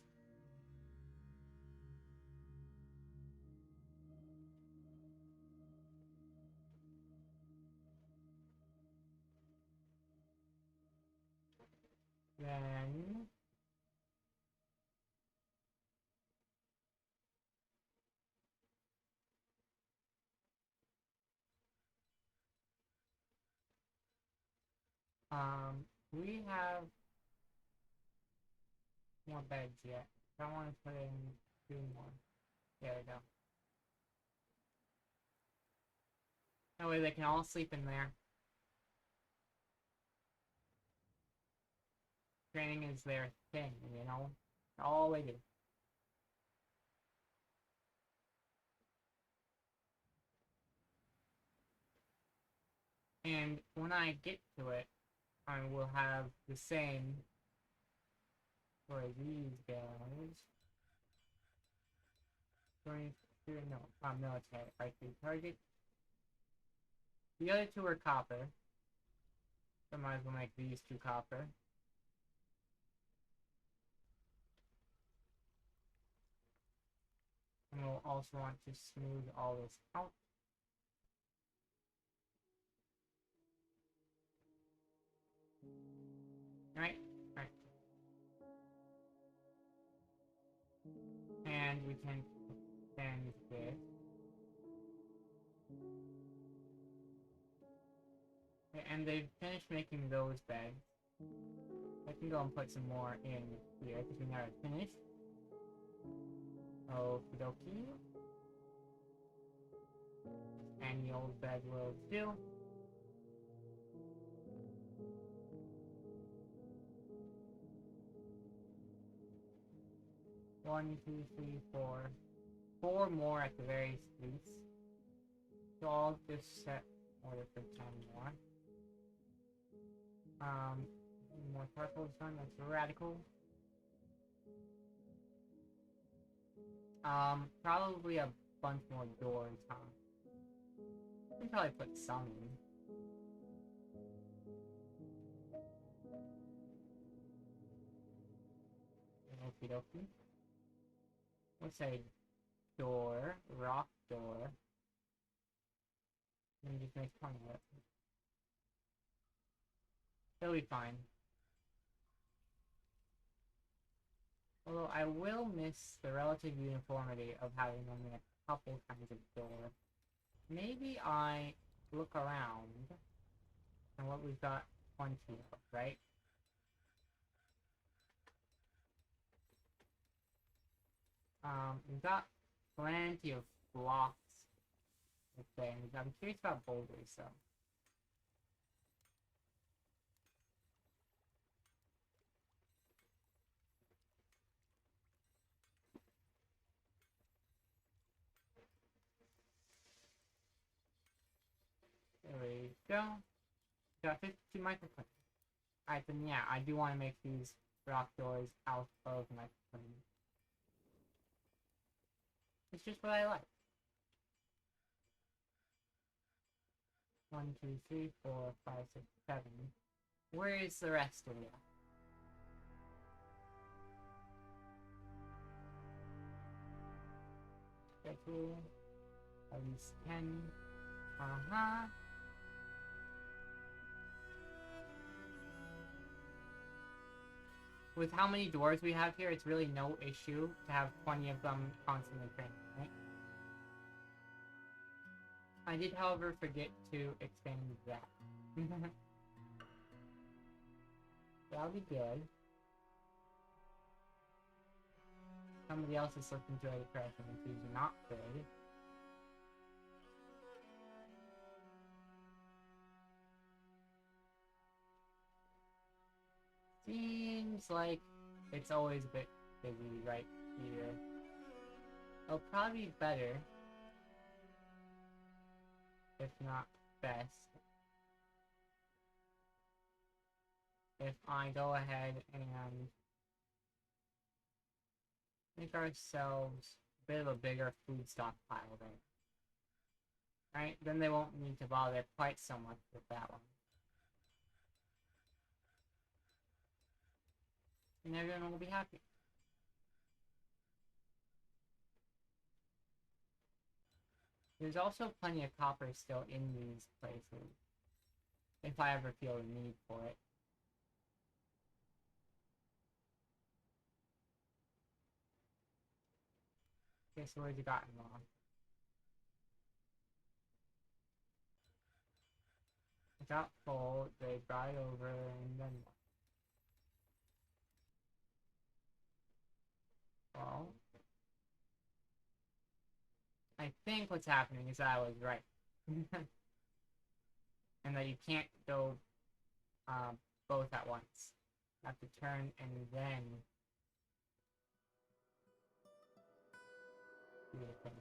Then... we have more beds yet. I want to put in 2 more. There we go. That way they can all sleep in there. Training is their thing, you know? All they do. And when I get to it, I will have the same for these guys. 22, no, military. Right, the target. The other 2 are copper. So I might as well make these 2 copper. And we'll also want to smooth all this out. Right? Right. And we can and this. Okay, and they've finished making those beds. I can go and put some more in here because we never finished. Okie dokie. Any old bed will do. One, two, three, four. Four more at the very least. So I'll just set order for 10 more. More purple done, that's radical. Probably a bunch more doors, huh? I can probably put some in. Okie dokie. Let's say door, rock door. And just make fun of it. It'll be fine. Although I will miss the relative uniformity of having only a couple kinds of door. Maybe I look around and what we've got plenty of, right? We've got plenty of blocks of things. I'm curious about boulders, so. There we go. Got 52 microplanes. Alright, then yeah, I do want to make these rock doors out of microplanes. It's just what I like. 1, 2, 3, 4, 5, 6, 7. Where is the rest of you? Schedule. At least 10. Uh-huh. With how many doors we have here, it's really no issue to have plenty of them constantly training, right? I did, however, forget to expand that. That'll be good. Somebody else is looking to the correction, which is not good. Seems like it's always a bit busy right here. It'll probably be better, if not best, if I go ahead and make ourselves a bit of a bigger food stockpile there. Right? Then they won't need to bother quite so much with that one. And everyone will be happy. There's also plenty of copper still in these places, if I ever feel the need for it. Okay, so where's it gotten wrong? It got full, they brought it over, and then what? Well, I think what's happening is that I was right. And that you can't go both at once. You have to turn and then do the thing.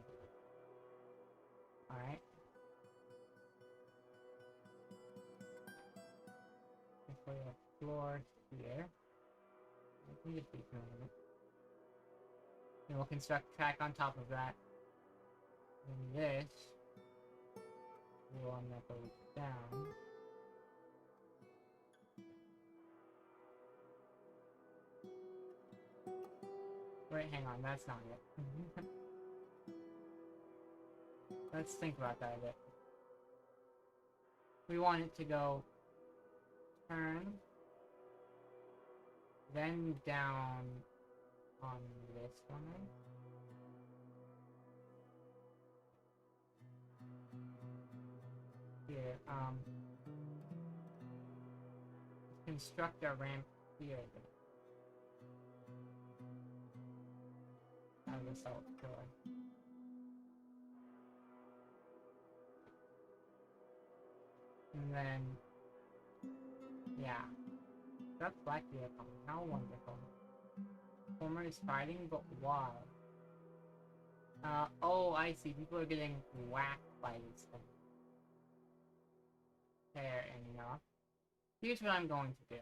Alright. Let's put a floor here. Let me just be a minute. And we'll construct a track on top of that. And this one that goes down. Wait, hang on, that's not it. Let's think about that a bit. We want it to go turn, then down on this one, right? here. Construct a ramp here. Out of the salt door. And then, yeah. That's black vehicle. How wonderful. Homer is fighting, but why? Oh, I see. People are getting whacked by this thing. Fair enough. Here's what I'm going to do.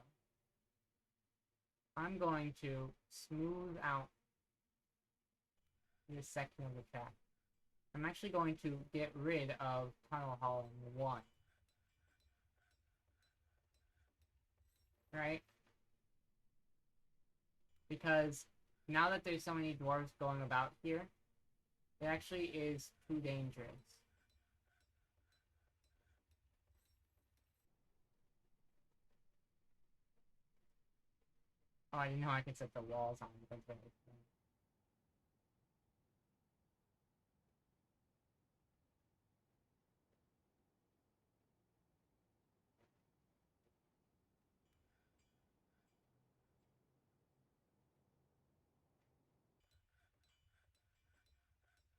I'm going to smooth out this section of the track. I'm actually going to get rid of tunnel hauling 1. Right? Because now that there's so many dwarves going about here, it actually is too dangerous. Oh, I didn't know I could set the walls on. That's very cool.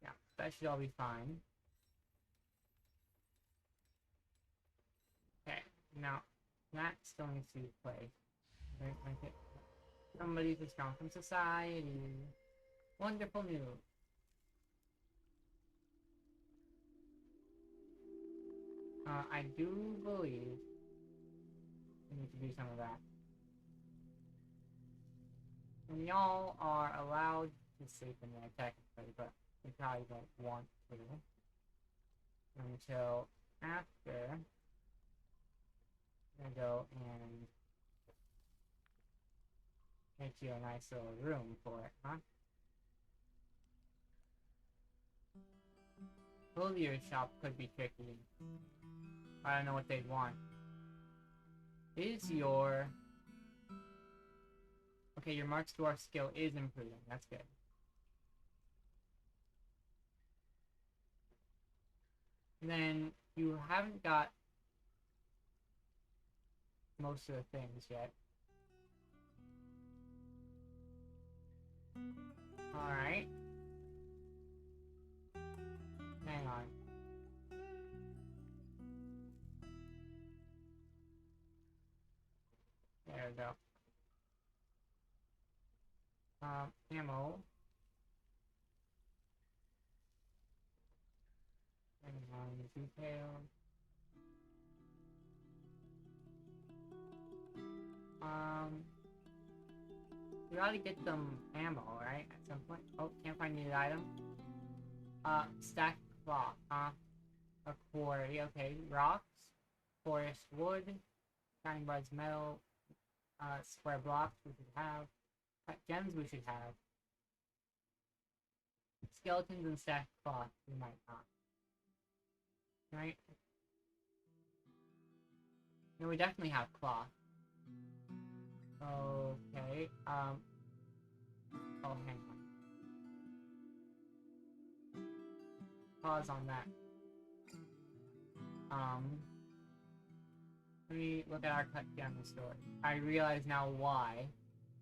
Yeah, that should all be fine. Okay, now that still needs to be placed. Somebody's withdrawn from society. Wonderful news. I do believe we need to do some of that. And y'all are allowed to sleep in there technically, but we probably don't want to until after I go and make you a nice little room for it, huh? Clothier shop could be tricky. I don't know what they'd want. Is your... Okay, your Mark's Dwarf skill is improving. That's good. And then you haven't got most of the things yet. Alright. Hang on. There we go. Ammo. Hang on, detail. We ought to get some ammo, right? At some point. Oh, can't find the item. Stack cloth, huh? A quarry, okay. Rocks. Forest wood. Shining bars metal. Square blocks we should have. Cut gems we should have. Skeletons and stacked cloth we might not. Right? No, we definitely have cloth. Okay, oh, hang on. Pause on that. Let me look at our cut gem store. I realize now why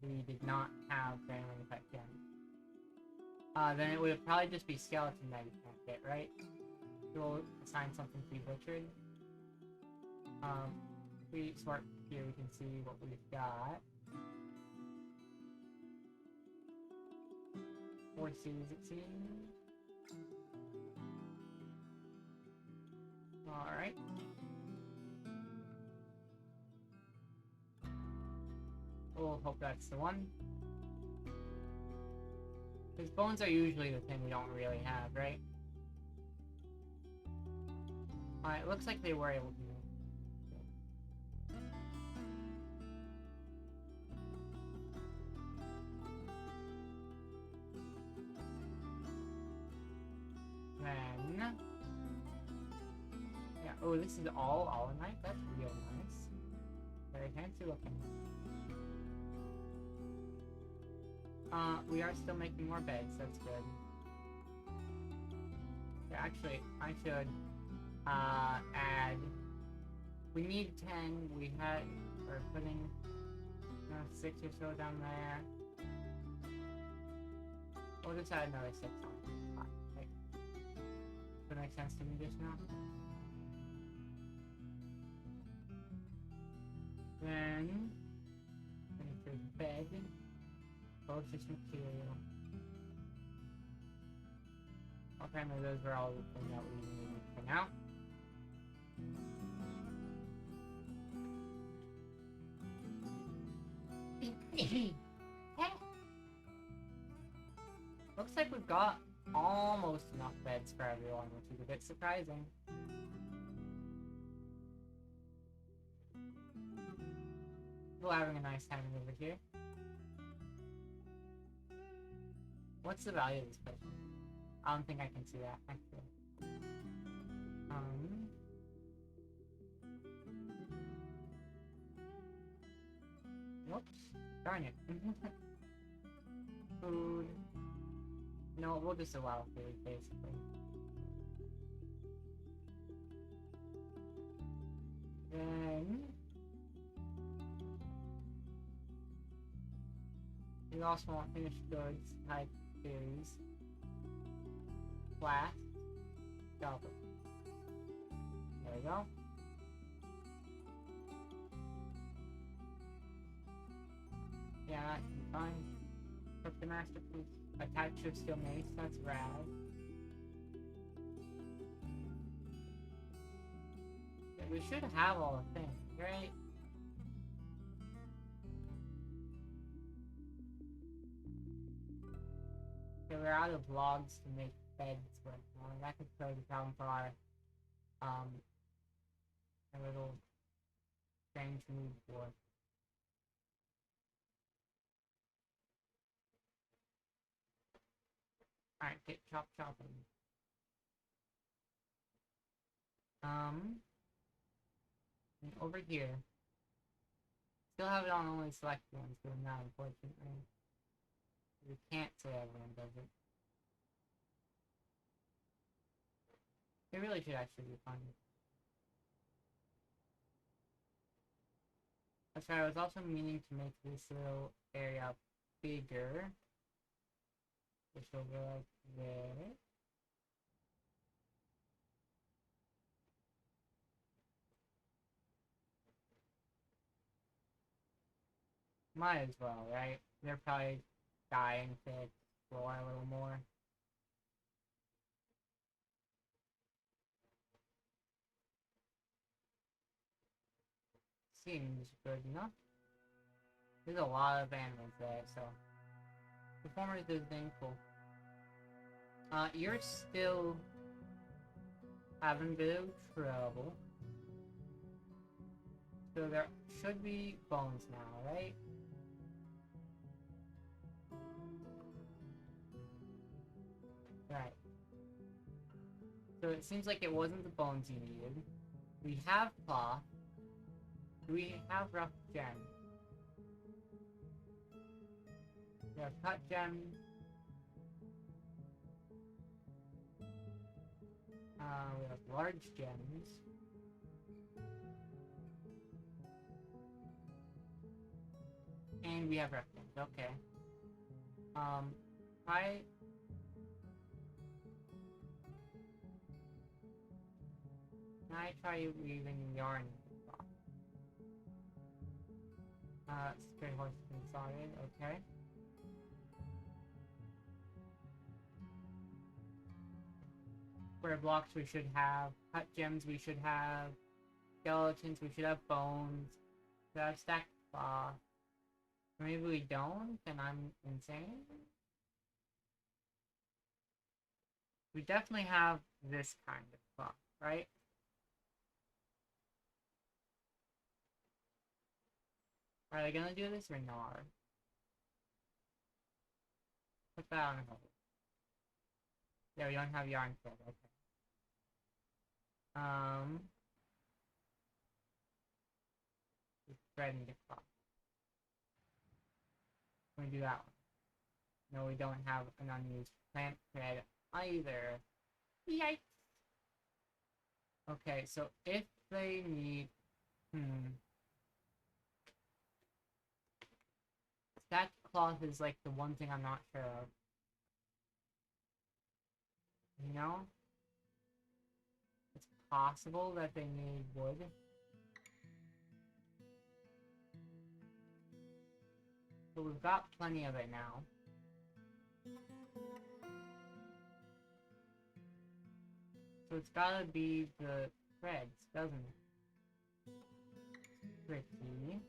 we did not have very many cut gems. Then it would probably just be skeleton that you can't get, right? We'll assign something to be butchered. If we sort here, we can see what we've got. Horses, it seems. Alright. We'll hope that's the one. Because bones are usually the thing we don't really have, right? It looks like they were able to. Then... Yeah, oh, this is all night? That's real nice. Very fancy looking. We are still making more beds, that's good. Yeah, actually, I should Add. We need 10. We had. We're putting 6 or so down there. We'll just add another 6 on. Right. Does that make sense to me just now? Then. Finish your bed. Closest material. Apparently those are all the things that we need for now. Looks like we've got almost enough beds for everyone, which is a bit surprising. We're having a nice time over here. What's the value of this place? I don't think I can see that, actually. Whoops. Darn it. Food. No, we'll just allow food, basically. Then... we also want finished goods, type series. Flask. Double. There we go. Yeah, that should be fine. Cook the masterpiece. Attach to steel mace, that's rad. Yeah, we should have all the things, right? Okay, we're out of logs to make beds right now. That could pose a problem for our a little strange mood board. Alright, get chopping. And over here. Still have it on only select ones, but not unfortunately. We can't say everyone does it. It really should actually be fun. That's right, I was also meaning to make this little area bigger. Just over like there. Might as well, right? They're probably dying to explore a little more. Seems good enough. There's a lot of animals there, so performers is being cool. You're still having a bit of trouble. So there should be bones now, right? Right. So it seems like it wasn't the bones you needed. We have cloth. Do we have rough gem? We have cut gem. We have large gems. And we have rough gems, okay. Can I try weaving yarn? Straight horse inside, okay. Square blocks we should have, cut gems we should have, skeletons we should have, bones, we have stacked cloth. Maybe we don't, and I'm insane? We definitely have this kind of cloth, right? Are they gonna do this or not? Put that on hold. Yeah, we don't have yarn for it, okay. Just threading the cloth. Can we do that one? No, we don't have an unused plant thread either. Yikes! Okay, so if they need... Sackcloth is like the one thing I'm not sure of. You know? It's possible that they need wood. But we've got plenty of it now. So it's gotta be the threads, doesn't it? Tricky.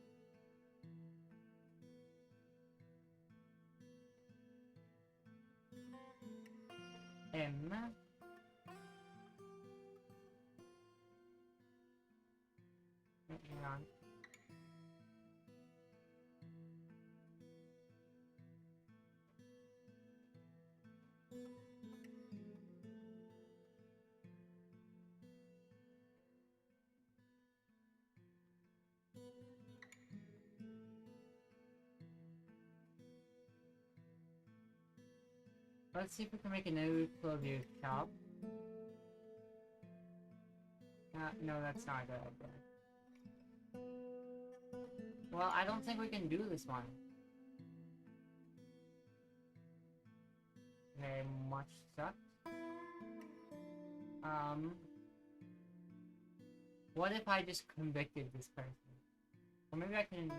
M. Hang on. Let's see if we can make a new clothier shop. No, that's not a good idea. Well, I don't think we can do this one. Very much sucked. What if I just convicted this person? Or maybe I can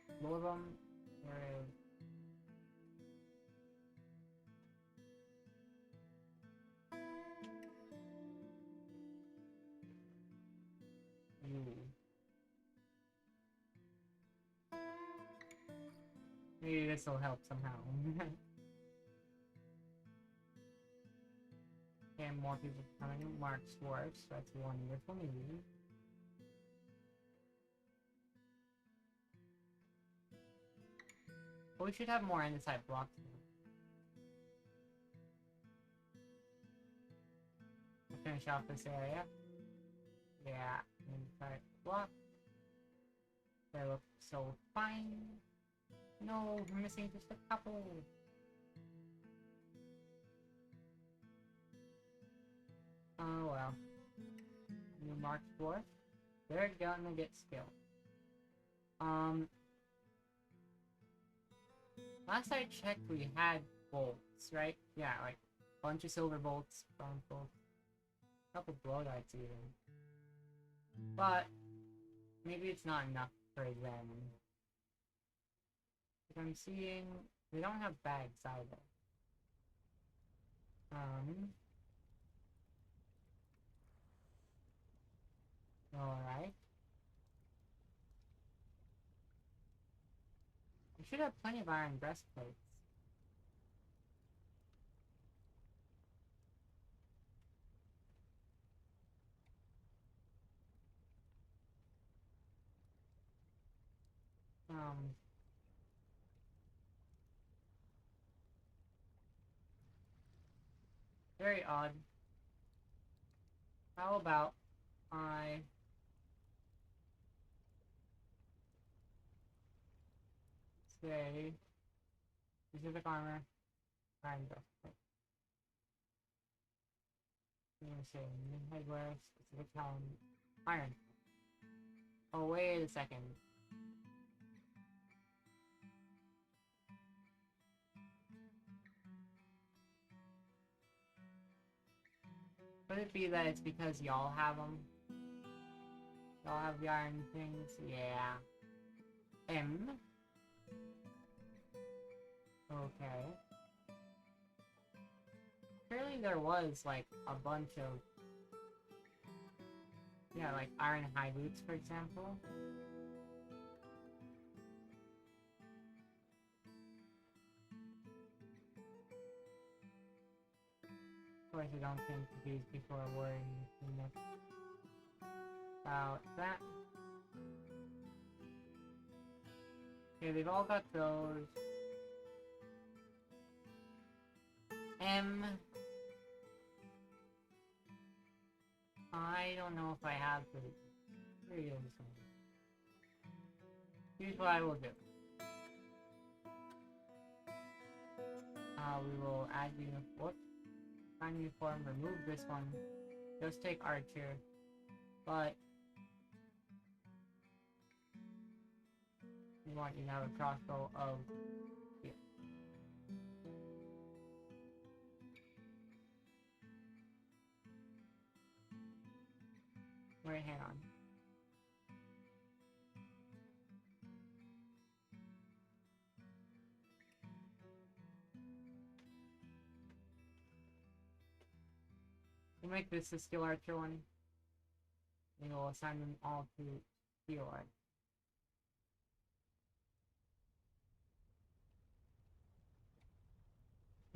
explore them. Maybe this will help somehow. Okay, more people coming. Mark Schwartz, that's wonderful news. But we should have more inside blocks. We'll finish off this area. Yeah, inside block. They look so fine. No, we're missing just a couple. Oh well. New Mark 4th. They're gonna get skill. Last I checked we had bolts, right? Yeah, like a bunch of silver bolts, bronze bolts, a couple blow darts even. But maybe it's not enough for them. Because I'm seeing we don't have bags either. Alright. We should have plenty of iron breastplates. Very odd. How about I say specific armor, iron breastplate. I'm gonna say headwear, specific helm, iron. Oh, wait a second. Could it be that it's because y'all have them? Y'all have the iron things? Yeah. M. Okay. Surely there was, like, a bunch of... Yeah, like iron high boots, for example. Of course, I don't think these people are worrying enough about that. Okay, they've all got those. M. I don't know if I have the... Here is something. Here's what I will do. We will add uniform. Find uniform, remove this one. Just take archer. But we want you to have a crossbow of here. Wait, hang on. We'll make this a skill archer one. And we'll assign them all to skill art.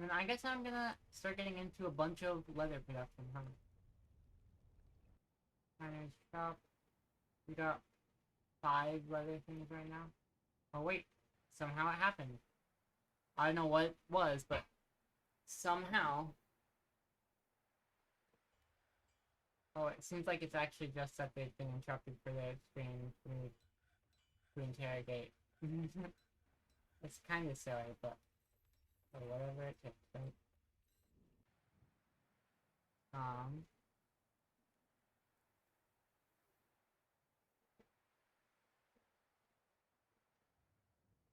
And I guess I'm gonna start getting into a bunch of leather production, huh? Miners shop. We got 5 leather things right now. Oh wait, somehow it happened. I don't know what it was, but somehow. Oh, it seems like it's actually just that they've been interrupted for their stream to interrogate. It's kind of silly, but whatever it takes, right?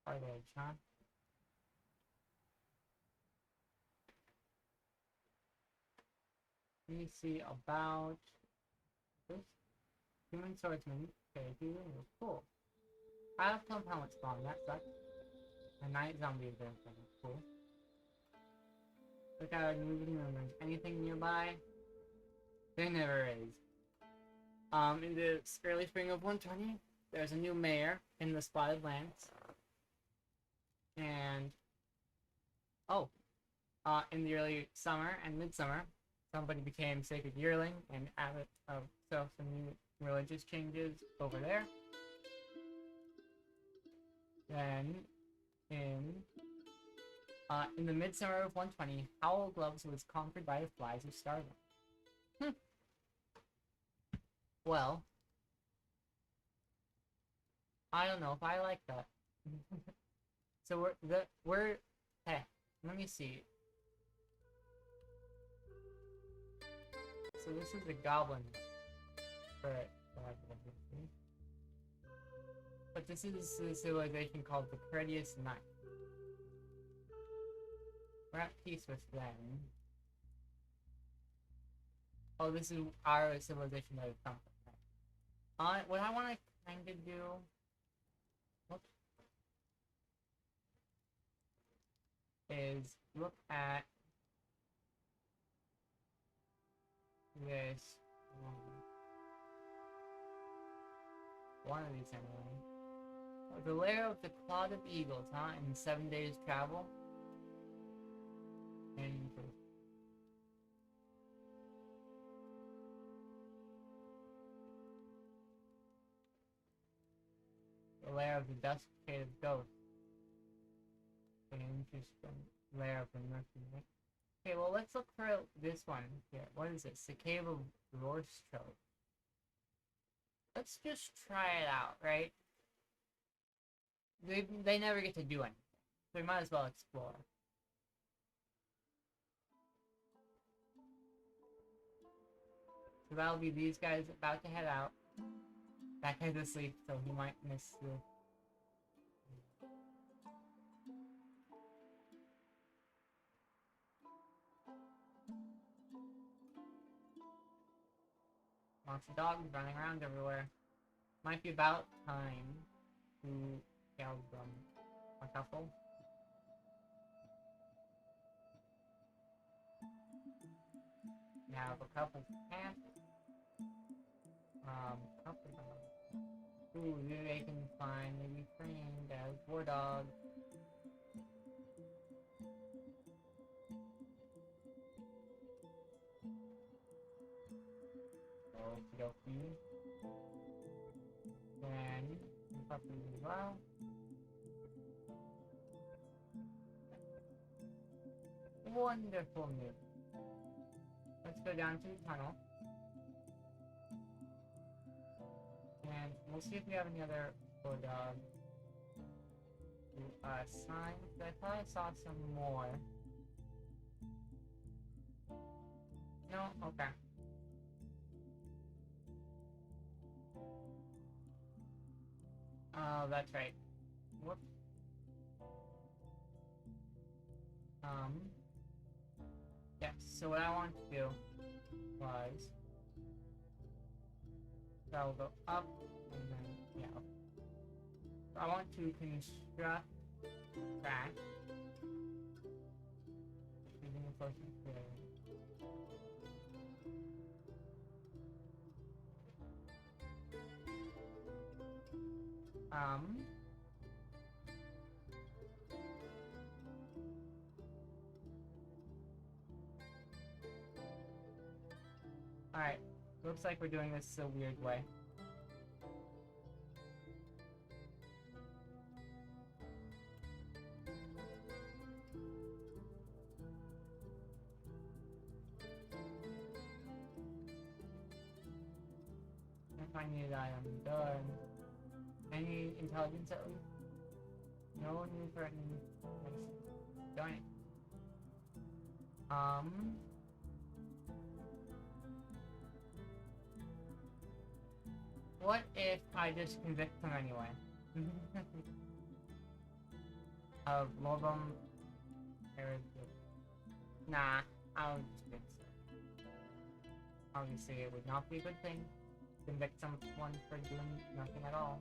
Cartilage, huh? Let me see about this. Human swordsman. Okay, healing was cool. I have some helmet spawn, that sucks. A night zombie is there, cool. Look out, moving rumors. Anything nearby? There never is. In the early spring of 120, there's a new mayor in the Spotted Lands. And in the early summer and midsummer, somebody became Sacred Yearling and abbot of some new religious changes over there. Then, in the midsummer of 120, Howl Gloves was conquered by the flies of Starving. Well, I don't know if I like that. So hey, let me see. So this is the goblin spirit. But this is a civilization called the Courteous Knight. We're at peace with them. Oh, this is our civilization that is comfort. What I want to kind of do. Whoops, is look at this one of these anyway. The lair of the Clod of Eagles, huh? In 7 days travel. And the lair of the Desiccated Ghost. An interesting lair of the mercenary. Okay, well let's look for this one here. What is it? The Cave of Rorschach. Let's just try it out, right? They never get to do anything, so we might as well explore. So that'll be these guys about to head out. That guy's asleep, so he might miss the... Lots of dogs running around everywhere. Might be about time to kill them. A couple. We have a couple cats. Couple dogs. Ooh, they can finally be trained as war dogs. Okie dokie. Then, puppies as well. Wonderful news. Let's go down to the tunnel. And we'll see if we have any other war dogs to assign. I thought I saw some more. No? Okay. Oh, that's right. Whoop. Yes, so what I wanted to do was, so I'll go up, and then, yeah. So I want to construct track using the social creator. Alright. Looks like we're doing this a weird way. If I need item done. Any intelligence at least? No new threatening. Darn it. What if I just convict them anyway? Of Lobum. Nah, I'll just fix it. Obviously, it would not be a good thing to convict someone for doing nothing at all.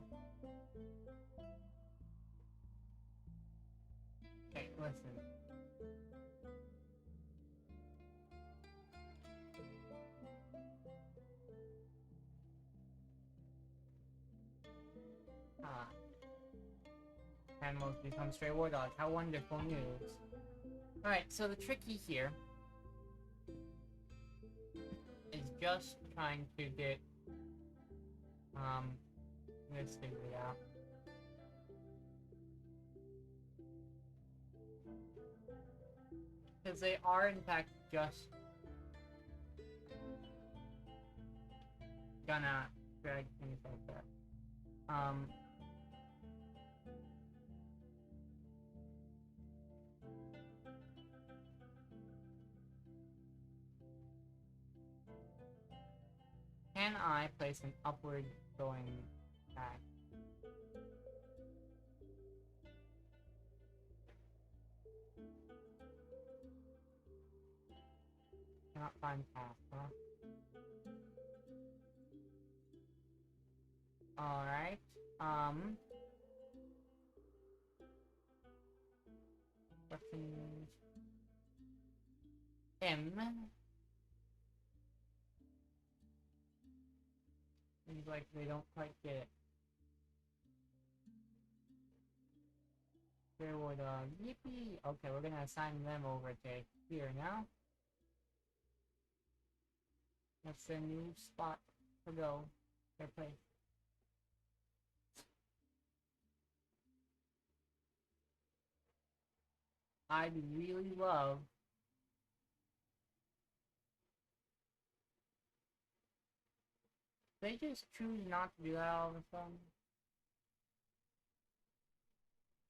Okay, listen. Ah. Animals become stray war dogs. How wonderful news. Alright, so the tricky here is just trying to get this figured out. Because they are in fact just gonna drag things like that. Can I place an upward going attack? Cannot find path, huh? Alright, questions. M. Seems like they don't quite get it. There would, yippee! Okay, we're gonna assign them over to here now. That's their new spot to go. Their place. I'd really love they just choose not to do that all of a sudden.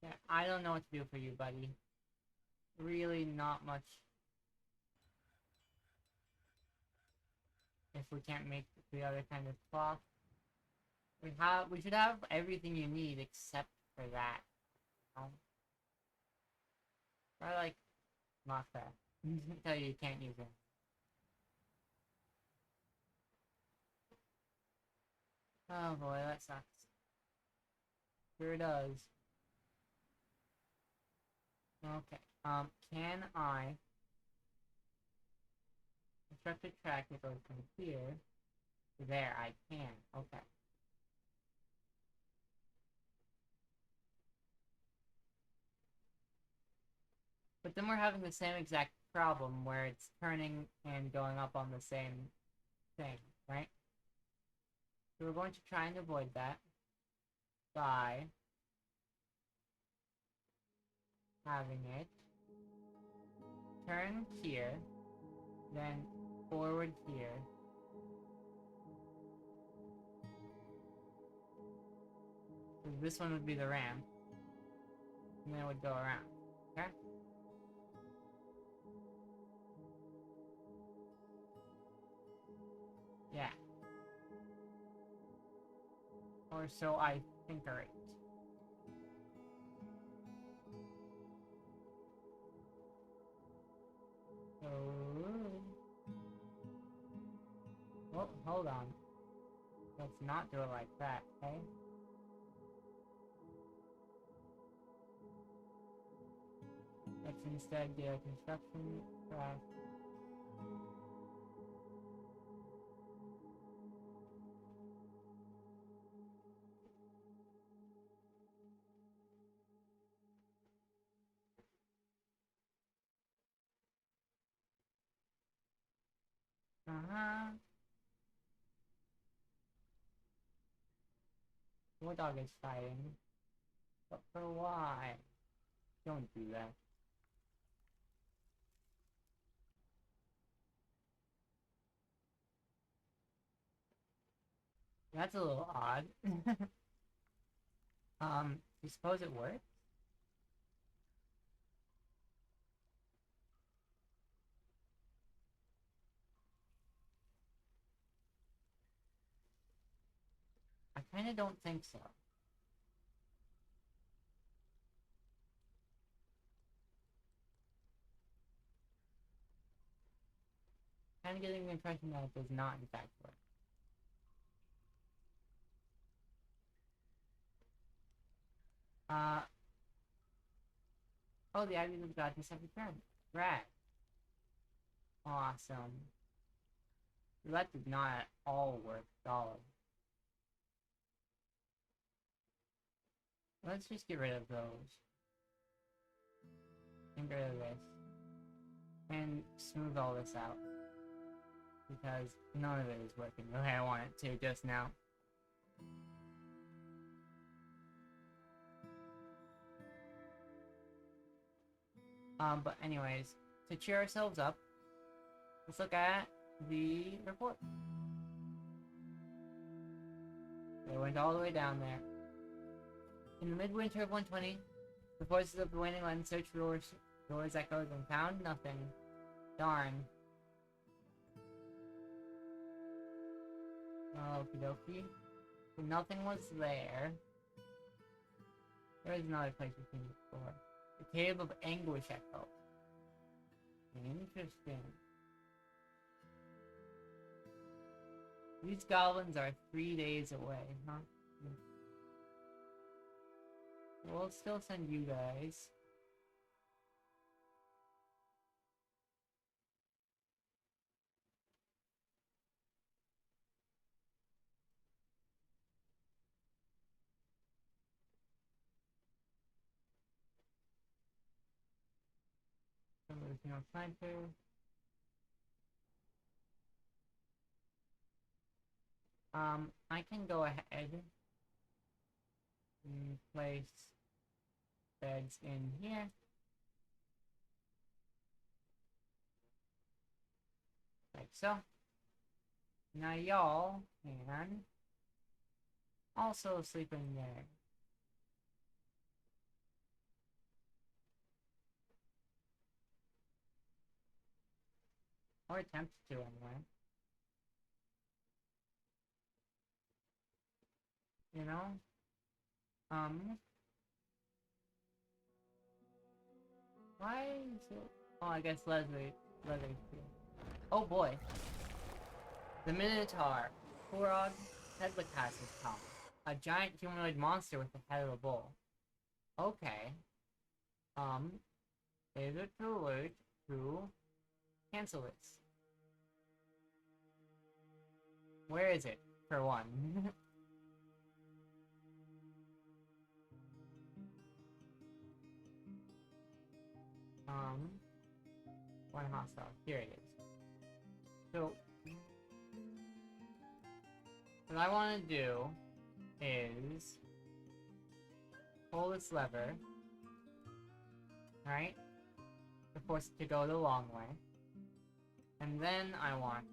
Yeah, I don't know what to do for you, buddy. Really not much. If we can't make the other kind of cloth. We should have everything you need except for that. Or like not that. Tell you can't use it. Oh boy, that sucks. Sure does. Okay. Can I construct a track that goes from here to there? I can. Okay. But then we're having the same exact problem where it's turning and going up on the same thing, right? So we're going to try and avoid that by having it turn here, then forward here. So this one would be the ramp, and then it would go around, okay? Yeah. Or so I Tinker it. Oh, hold on. Let's not do it like that, okay? Let's instead do a construction craft. Uh-huh. War dog is fighting. But for why? Don't do that. That's a little odd. You suppose it worked? I kinda don't think so. Kinda getting the impression that it does not in fact work. Oh, the items of godness have returned. Rat. Awesome. That did not at all work, solid. Let's just get rid of those. And get rid of this. And smooth all this out. Because none of it is working the way I want it to just now. But anyways, to cheer ourselves up, let's look at the report. They went all the way down there. In the midwinter of 120, the forces of the waning land searched for doors echoed and found nothing. Darn. Okie dokie. So nothing was there. There is another place we can explore. The Cave of Anguish Echo. Interesting. These goblins are 3 days away, huh? We'll still send you guys. There's no sniper. I can go ahead and place beds in here. Like so. Now y'all can also sleep in there. Or attempt to anyway. You know? Why is it? Oh, I guess Leslie's here. Oh boy. The Minotaur. Kurog Hedlikas has come. A giant humanoid monster with the head of a bull. Okay. Is it too late to cancel this? Where is it, for one? One hostile. Here it is. So, what I want to do is pull this lever, right? To force it to go the long way. And then I want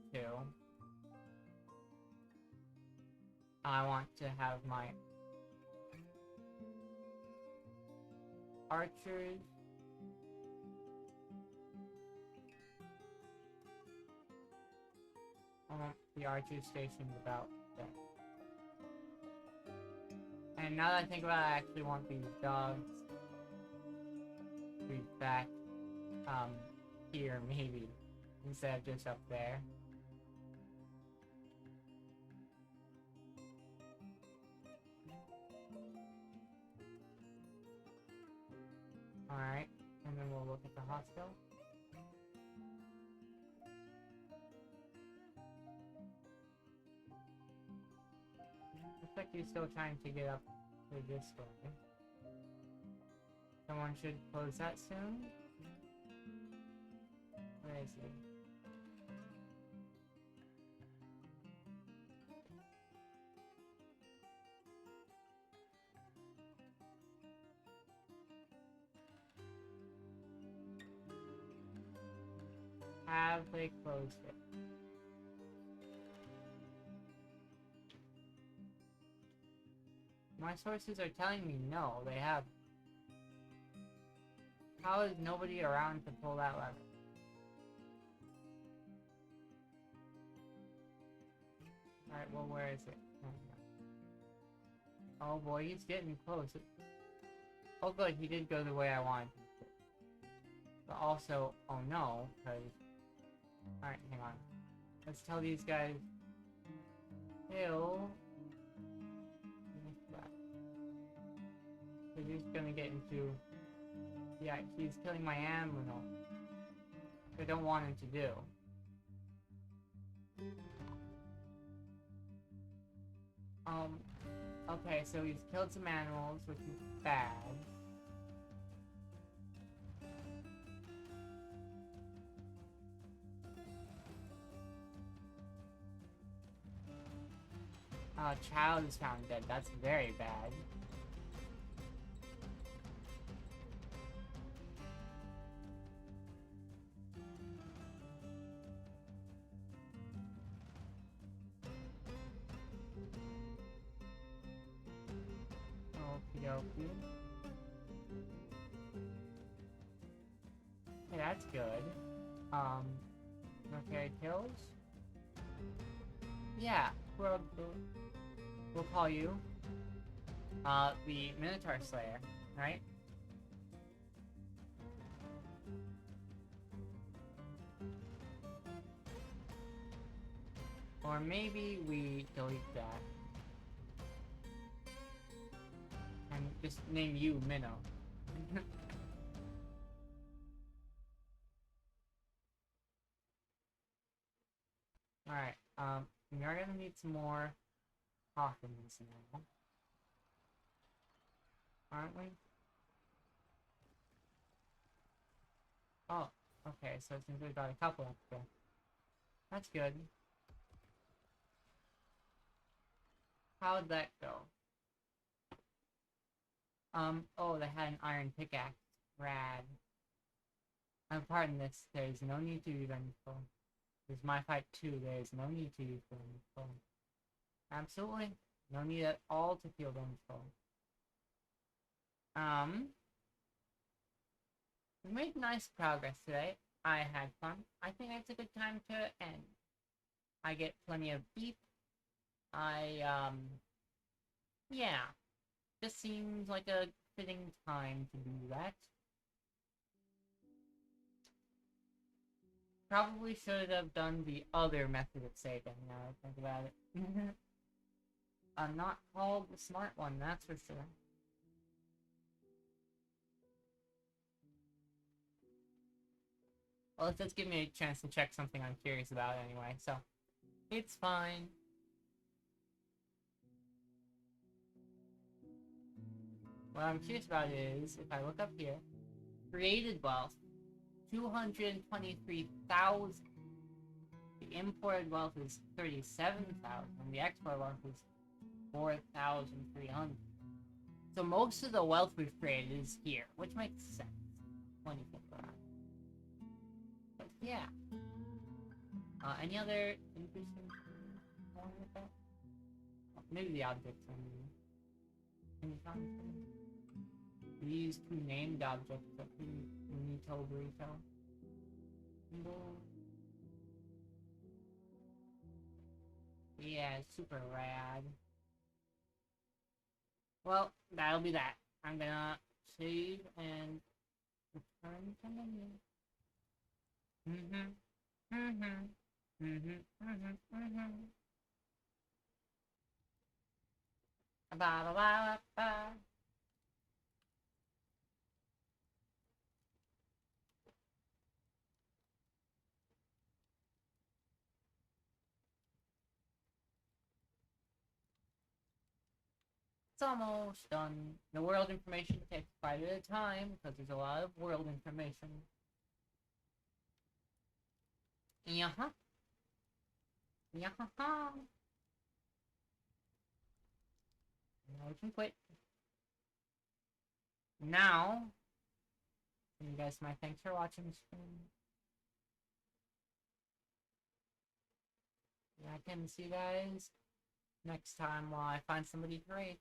to have my archers the archers stationed about there. And And now that I think about it, I actually want these dogs to be back, here maybe, instead of just up there. Alright, and then we'll look at the hospital. Looks like he's still trying to get up to this way. Someone should close that soon. Where is he? Have they closed it? My sources are telling me no, they have. How is nobody around to pull that lever? Alright, well, where is it? Oh boy, he's getting close. Oh good, he did go the way I wanted him to. But also, oh no, because... Alright, hang on. Let's tell these guys... Ew. Because he's gonna get into... Yeah, he's killing my animal. I don't want him to do. Okay, so he's killed some animals, which is bad. Child is found dead. That's very bad. Okie dokie. Okay, that's good. Okay, kills? Yeah, we'll call you, the Minotaur Slayer, right? Or maybe we delete that. And just name you Minnow. Alright, we are gonna need some more coffins now. Aren't we? Oh, okay, so it seems we've got a couple up there. That's good. How'd that go? Oh, they had an iron pickaxe. Rad. Pardon this, there's no need to be vengeful. There's my fight too, there's no need to be vengeful. Absolutely. No need at all to feel vengeful. We made nice progress today. I had fun. I think it's a good time to end. I get plenty of beef. Yeah. This seems like a fitting time to do that. Probably should have done the other method of saving, now I think about it. I'm not called the smart one, that's for sure. Well, it does give me a chance to check something I'm curious about anyway, so it's fine. What I'm curious about is, if I look up here, created wealth, 223,000. The imported wealth is 37,000. The export wealth is 4,300. So most of the wealth we've created is here, which makes sense when you think about it. But yeah. Any other interesting things along with that? Oh, maybe the objects I mean. Can you find them? These two named objects that we need to burrito. Yeah, super rad. Well, that'll be that. I'm gonna save and return to menu. Mm-hmm. Mm-hmm. Mm-hmm. Mm-hmm. Mm-hmm. Ba ba ba ba. It's almost done. The world information takes quite a bit of time because there's a lot of world information. Yeah. Yeah. Now we can quit. Now, you guys, my thanks for watching the stream. Yeah, I can see you guys next time while I find somebody to raid.